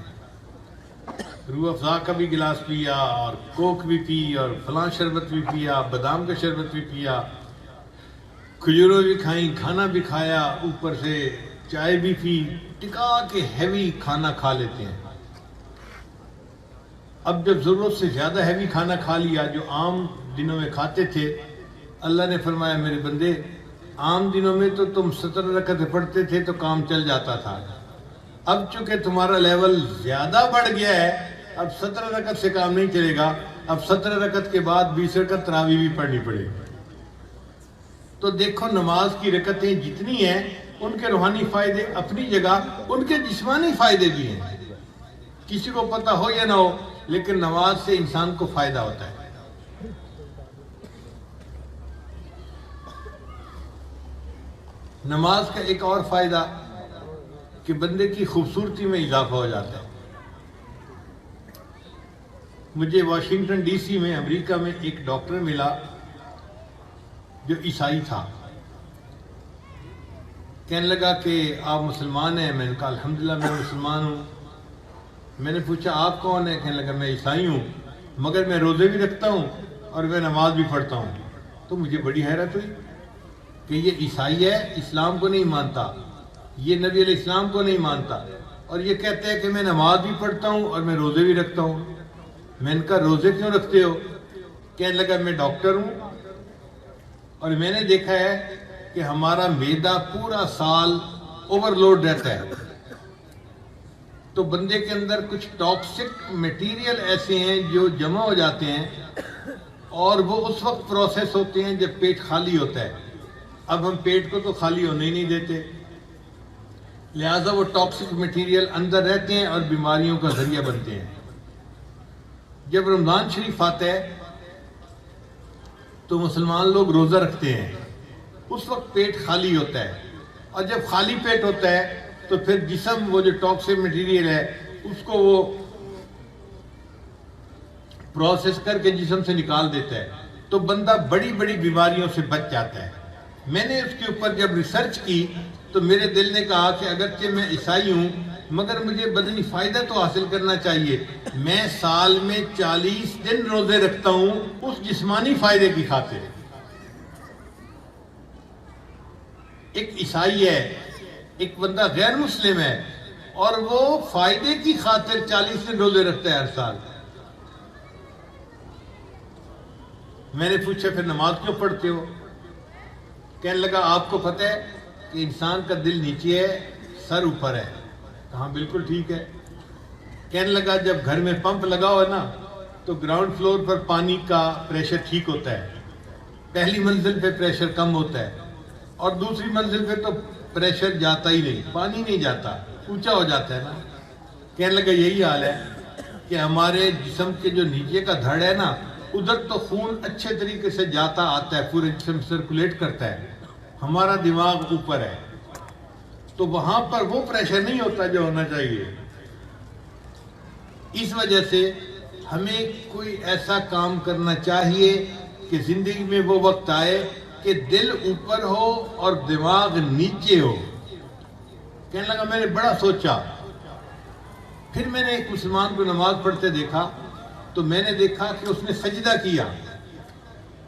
روح افزا کا بھی گلاس پیا اور کوک بھی پی اور فلاں شربت بھی پیا، بادام کا شربت بھی پیا، کھجوروں بھی کھائیں، کھانا بھی کھایا، اوپر سے چائے بھی پی، ٹکا کے ہیوی کھانا کھا لیتے ہیں۔ اب جب ضرورت سے زیادہ ہیوی کھانا کھا لیا جو عام دنوں میں کھاتے تھے، اللہ نے فرمایا میرے بندے عام دنوں میں تو تم 17 رکعتیں پڑھتے تھے تو کام چل جاتا تھا، اب چونکہ تمہارا لیول زیادہ بڑھ گیا ہے، اب 17 رکعت سے کام نہیں چلے گا، اب 17 رکعت کے بعد 20 رکعت تراویح بھی پڑھنی پڑے گی۔ تو دیکھو نماز کی رکعتیں جتنی ہیں ان کے روحانی فائدے اپنی جگہ، ان کے جسمانی فائدے بھی ہیں، کسی کو پتہ ہو یا نہ ہو، لیکن نماز سے انسان کو فائدہ ہوتا ہے۔ نماز کا ایک اور فائدہ کہ بندے کی خوبصورتی میں اضافہ ہو جاتا ہے۔ مجھے واشنگٹن ڈی سی میں امریکہ میں ایک ڈاکٹر ملا جو عیسائی تھا، کہنے لگا کہ آپ مسلمان ہیں؟ میں نے کہا الحمدللہ میں مسلمان ہوں۔ میں نے پوچھا آپ کون ہیں؟ کہنے لگا میں عیسائی ہوں، مگر میں روزے بھی رکھتا ہوں اور میں نماز بھی پڑھتا ہوں۔ تو مجھے بڑی حیرت ہوئی کہ یہ عیسائی ہے، اسلام کو نہیں مانتا، یہ نبی علیہ السلام کو نہیں مانتا، اور یہ کہتا ہے کہ میں نماز بھی پڑھتا ہوں اور میں روزے بھی رکھتا ہوں۔ میں نے کہا روزے کیوں رکھتے ہو؟ کہنے لگا میں ڈاکٹر ہوں اور میں نے دیکھا ہے کہ ہمارا معدہ پورا سال اوور لوڈ رہتا ہے، تو بندے کے اندر کچھ ٹاکسک میٹیریل ایسے ہیں جو جمع ہو جاتے ہیں اور وہ اس وقت پروسیس ہوتے ہیں جب پیٹ خالی ہوتا ہے۔ اب ہم پیٹ کو تو خالی ہونے ہی نہیں دیتے، لہٰذا وہ ٹاکسک میٹیریل اندر رہتے ہیں اور بیماریوں کا ذریعہ بنتے ہیں۔ جب رمضان شریف آتا ہے تو مسلمان لوگ روزہ رکھتے ہیں، اس وقت پیٹ خالی ہوتا ہے، اور جب خالی پیٹ ہوتا ہے تو پھر جسم وہ جو ٹاکسک میٹیریل ہے اس کو وہ پروسیس کر کے جسم سے نکال دیتا ہے، تو بندہ بڑی بڑی بیماریوں سے بچ جاتا ہے۔ میں نے اس کے اوپر جب ریسرچ کی تو میرے دل نے کہا کہ اگرچہ میں عیسائی ہوں مگر مجھے بدنی فائدہ تو حاصل کرنا چاہیے، میں سال میں 40 دن روزے رکھتا ہوں اس جسمانی فائدے کی خاطر۔ ایک عیسائی ہے، ایک بندہ غیر مسلم ہے، اور وہ فائدے کی خاطر 40 دن روزے رکھتا ہے ہر سال۔ میں نے پوچھا پھر نماز کیوں پڑھتے ہو؟ کہنے لگا آپ کو پتہ ہے کہ انسان کا دل نیچے ہے، سر اوپر ہے۔ کہاں بالکل ٹھیک ہے۔ کہنے لگا جب گھر میں پمپ لگا ہوا نا تو گراؤنڈ فلور پر پانی کا پریشر ٹھیک ہوتا ہے، پہلی منزل پہ پریشر کم ہوتا ہے، اور دوسری منزل پہ تو پریشر جاتا ہی نہیں، پانی نہیں جاتا، اونچا ہو جاتا ہے نا۔ کہنے لگا یہی حال ہے کہ ہمارے جسم کے جو نیچے کا دھڑ ہے نا، ادھر تو خون اچھے طریقے سے جاتا آتا ہے، پورے جسم سرکولیٹ کرتا ہے، ہمارا دماغ اوپر ہے، تو وہاں پر وہ پریشر نہیں ہوتا جو ہونا چاہیے۔ اس وجہ سے ہمیں کوئی ایسا کام کرنا چاہیے کہ زندگی میں وہ وقت آئے کہ دل اوپر ہو اور دماغ نیچے ہو۔ کہنے لگا میں نے بڑا سوچا، پھر میں نے ایک مسلمان کو نماز پڑھتے دیکھا تو میں نے دیکھا کہ اس نے سجدہ کیا،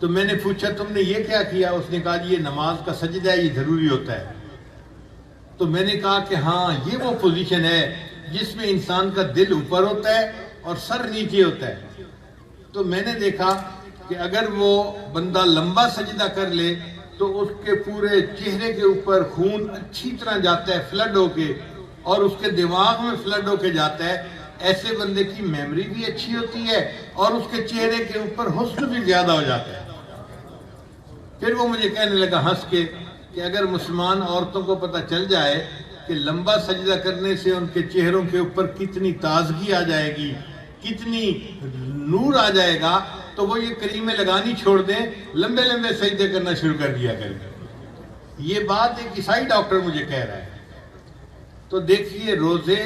تو میں نے پوچھا تم نے یہ کیا کیا؟ اس نے کہا جی یہ نماز کا سجدہ ہے، یہ ضروری ہوتا ہے۔ تو میں نے کہا کہ ہاں یہ وہ پوزیشن ہے جس میں انسان کا دل اوپر ہوتا ہے اور سر نیچے ہوتا ہے۔ تو میں نے دیکھا کہ اگر وہ بندہ لمبا سجدہ کر لے تو اس کے پورے چہرے کے اوپر خون اچھی طرح جاتا ہے فلڈ ہو کے، اور اس کے دماغ میں فلڈ ہو کے جاتا ہے۔ ایسے بندے کی میموری بھی اچھی ہوتی ہے اور اس کے چہرے کے اوپر حسن بھی زیادہ ہو جاتا ہے۔ پھر وہ مجھے کہنے لگا ہنس کے کہ کہ اگر مسلمان عورتوں کو پتہ چل جائے کہ لمبا سجدہ کرنے سے ان کے چہروں کے اوپر کتنی تازگی آ جائے گی، کتنی نور آ جائے گا، تو وہ یہ کریمیں لگانی چھوڑ دیں، لمبے لمبے سجدے کرنا شروع کر دیا کریں۔ یہ بات ایک عیسائی ڈاکٹر مجھے کہہ رہا ہے۔ تو دیکھیے روزے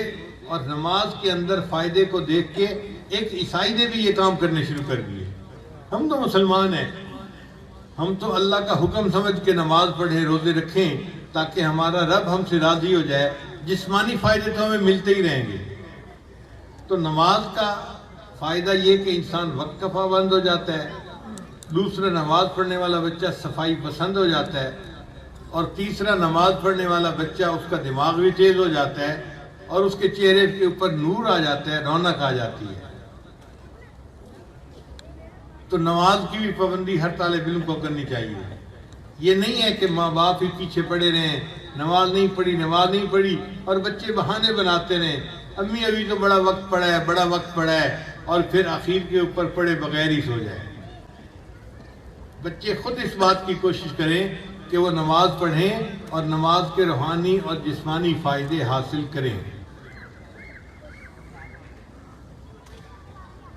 اور نماز کے اندر فائدے کو دیکھ کے ایک عیسائی نے بھی یہ کام کرنے شروع کر دیے۔ ہم تو مسلمان ہیں، ہم تو اللہ کا حکم سمجھ کے نماز پڑھیں، روزے رکھیں تاکہ ہمارا رب ہم سے راضی ہو جائے، جسمانی فائدے تو ہمیں ملتے ہی رہیں گے۔ تو نماز کا فائدہ یہ کہ انسان وقت کا پابند ہو جاتا ہے، دوسرا نماز پڑھنے والا بچہ صفائی پسند ہو جاتا ہے، اور تیسرا نماز پڑھنے والا بچہ اس کا دماغ بھی تیز ہو جاتا ہے اور اس کے چہرے کے اوپر نور آ جاتا ہے، رونق آ جاتی ہے۔ تو نماز کی بھی پابندی ہر طالب علم کو کرنی چاہیے۔ یہ نہیں ہے کہ ماں باپ ہی پیچھے پڑے رہیں، نماز نہیں پڑھی اور بچے بہانے بناتے رہیں، امی ابھی تو بڑا وقت پڑا ہے اور پھر آخر کے اوپر پڑے بغیر ہی سو جائے۔ بچے خود اس بات کی کوشش کریں کہ وہ نماز پڑھیں اور نماز کے روحانی اور جسمانی فائدے حاصل کریں۔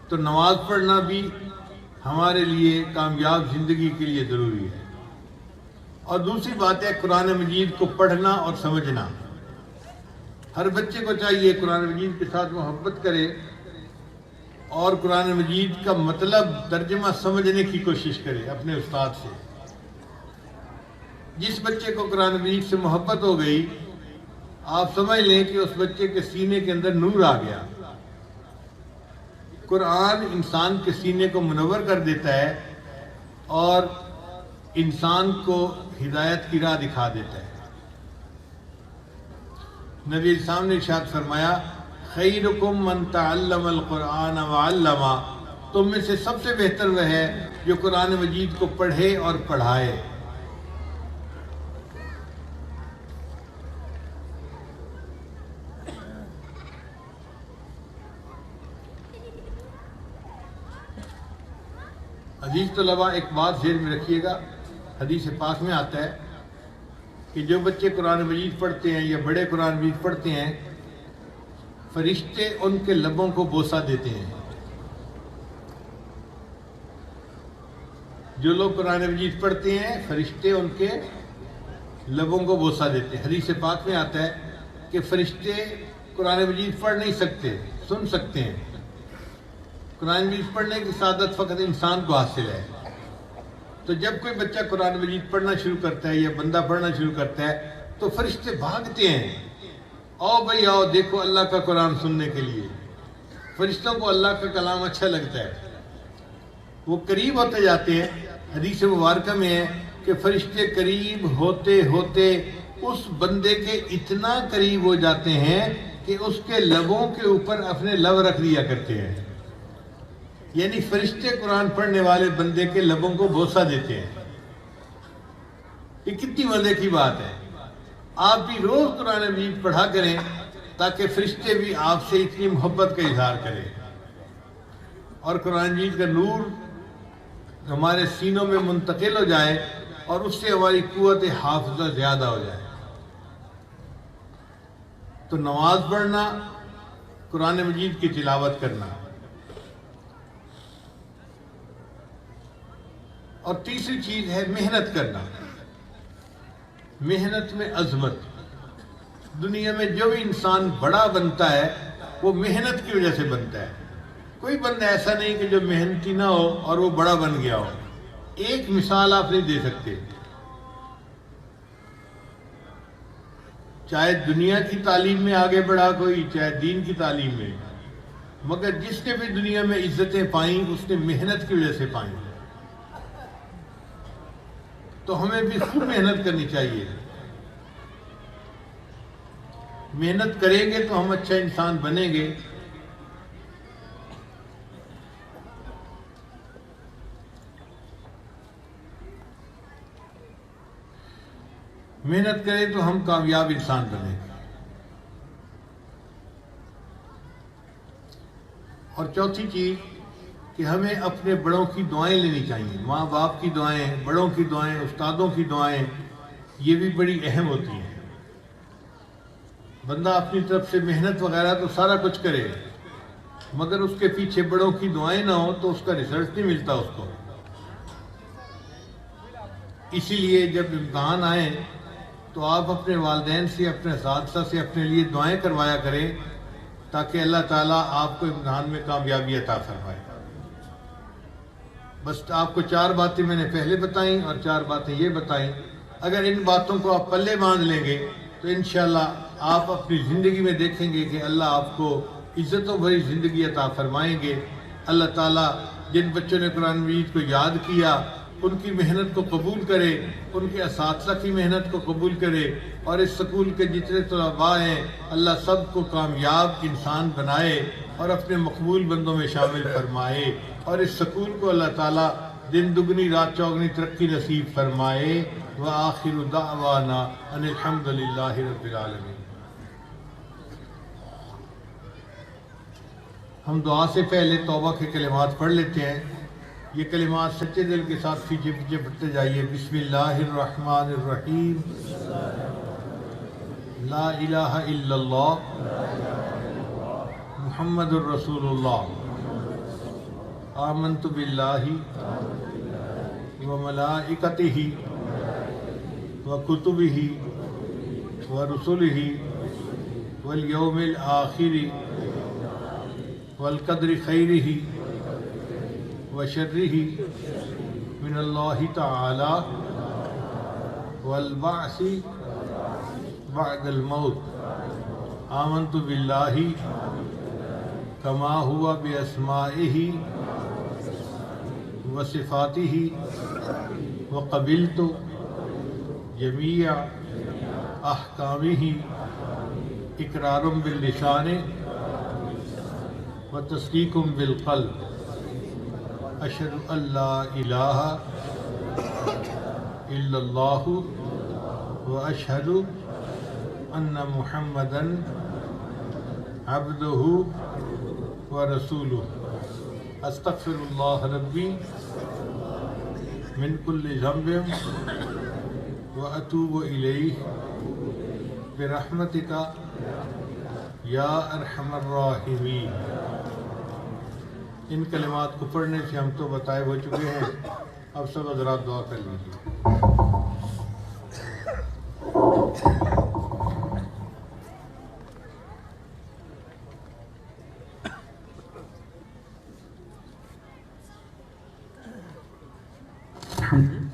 تو نماز پڑھنا بھی ہمارے لیے کامیاب زندگی کے لیے ضروری ہے۔ اور دوسری بات ہے قرآن مجید کو پڑھنا اور سمجھنا۔ ہر بچے کو چاہیے قرآن مجید کے ساتھ محبت کرے اور قرآن مجید کا مطلب ترجمہ سمجھنے کی کوشش کرے اپنے استاد سے۔ جس بچے کو قرآن مجید سے محبت ہو گئی، آپ سمجھ لیں کہ اس بچے کے سینے کے اندر نور آ گیا۔ قرآن انسان کے سینے کو منور کر دیتا ہے اور انسان کو ہدایت کی راہ دکھا دیتا ہے۔ نبی اسلام نے ارشاد فرمایا، خیرکم من تعلم القرآن وعلمہ، تم میں سے سب سے بہتر وہ ہے جو قرآن مجید کو پڑھے اور پڑھائے۔ عزیز طلباء، ایک بات ذہن میں رکھیے گا، حدیث پاک میں آتا ہے کہ جو بچے قرآن مجید پڑھتے ہیں یا بڑے قرآن مجید پڑھتے ہیں، فرشتے ان کے لبوں کو بوسہ دیتے ہیں۔ جو لوگ قرآن مجید پڑھتے ہیں، فرشتے ان کے لبوں کو بوسہ دیتے ہیں۔ حدیث پاک میں آتا ہے کہ فرشتے قرآن مجید پڑھ نہیں سکتے، سن سکتے ہیں۔ قرآن مجید پڑھنے کی سعادت فقط انسان کو حاصل ہے۔ تو جب کوئی بچہ قرآن مجید پڑھنا شروع کرتا ہے یا بندہ پڑھنا شروع کرتا ہے تو فرشتے بھاگتے ہیں، آؤ بھائی آؤ، دیکھو اللہ کا قرآن سننے کے لیے۔ فرشتوں کو اللہ کا کلام اچھا لگتا ہے، وہ قریب ہوتے جاتے ہیں۔ حدیث مبارکہ میں ہے کہ فرشتے قریب ہوتے ہوتے اس بندے کے اتنا قریب ہو جاتے ہیں کہ اس کے لبوں کے اوپر اپنے لب رکھ دیا کرتے ہیں۔ یعنی فرشتے قرآن پڑھنے والے بندے کے لبوں کو بوسہ دیتے ہیں۔ یہ کتنی مزے کی بات ہے۔ آپ بھی روز قرآن مجید پڑھا کریں تاکہ فرشتے بھی آپ سے اتنی محبت کا اظہار کریں اور قرآن مجید کا نور ہمارے سینوں میں منتقل ہو جائے اور اس سے ہماری قوت حافظہ زیادہ ہو جائے۔ تو نماز پڑھنا، قرآن مجید کی تلاوت کرنا، اور تیسری چیز ہے محنت کرنا۔ محنت میں عظمت۔ دنیا میں جو بھی انسان بڑا بنتا ہے وہ محنت کی وجہ سے بنتا ہے۔ کوئی بندہ ایسا نہیں کہ جو محنتی نہ ہو اور وہ بڑا بن گیا ہو۔ ایک مثال آپ نہیں دے سکتے، چاہے دنیا کی تعلیم میں آگے بڑھا کوئی، چاہے دین کی تعلیم میں، مگر جس نے بھی دنیا میں عزتیں پائیں اس نے محنت کی وجہ سے پائیں۔ تو ہمیں بھی خوب محنت کرنی چاہیے۔ محنت کریں گے تو ہم اچھا انسان بنیں گے۔ محنت کریں تو ہم کامیاب انسان بنیں گے۔ اور چوتھی چیز کہ ہمیں اپنے بڑوں کی دعائیں لینی چاہیے، ماں باپ کی دعائیں، بڑوں کی دعائیں، استادوں کی دعائیں، یہ بھی بڑی اہم ہوتی ہیں. بندہ اپنی طرف سے محنت وغیرہ تو سارا کچھ کرے، مگر اس کے پیچھے بڑوں کی دعائیں نہ ہوں تو اس کا رزلٹ نہیں ملتا اس کو. اسی لیے جب امتحان آئیں تو آپ اپنے والدین سے، اپنے اساتذہ سے اپنے لیے دعائیں کروایا کریں تاکہ اللہ تعالیٰ آپ کو امتحان میں کامیابی عطا فرمائے. بس آپ کو 4 باتیں میں نے پہلے بتائیں اور 4 باتیں یہ بتائیں. اگر ان باتوں کو آپ پلے باندھ لیں گے تو انشاءاللہ آپ اپنی زندگی میں دیکھیں گے کہ اللہ آپ کو عزتوں بھری زندگی عطا فرمائیں گے. اللہ تعالیٰ جن بچوں نے قرآن مجید کو یاد کیا ان کی محنت کو قبول کرے، ان کے اساتذہ کی محنت کو قبول کرے، اور اس سکول کے جتنے طلباء ہیں اللہ سب کو کامیاب انسان بنائے اور اپنے مقبول بندوں میں شامل فرمائے، اور اس سکول کو اللہ تعالیٰ دن دگنی رات چوگنی ترقی نصیب فرمائے. وآخر دعوانا ان الحمد للہ رب العالمین. ہم دعا سے پہلے توبہ کے کلمات پڑھ لیتے ہیں. یہ کلمات سچے دل کے ساتھ پیچھے پیچھے پڑھتے جائیے. بسم اللہ الرحمن الرحیم. لا الہ الا اللہ محمد الرسول اللہ. آمنت باللہ وملائکتہ وکتبہ ورسلہ والیوم الآخر والقدر خیرہ وشرہ من اللہ تعالی والبعث بعد الموت. آمنت باللہ کما ہوا باسمائہ وصفاتہ وقبلت جمیع احکامہ اقرار باللسان وتصدیق بالقلب. اشہد ان لا الہ الا اللہ واشہد ان محمدا عبدہ ورسولہ. استغفر اللہ ربی من کل ذنب واتوب الیہ برحمتک یا ارحم الراحمین. ان کلمات کو پڑھنے سے ہم تو بتائے ہو چکے ہیں. اب سب حضرات دعا کر لیجیے. الحمد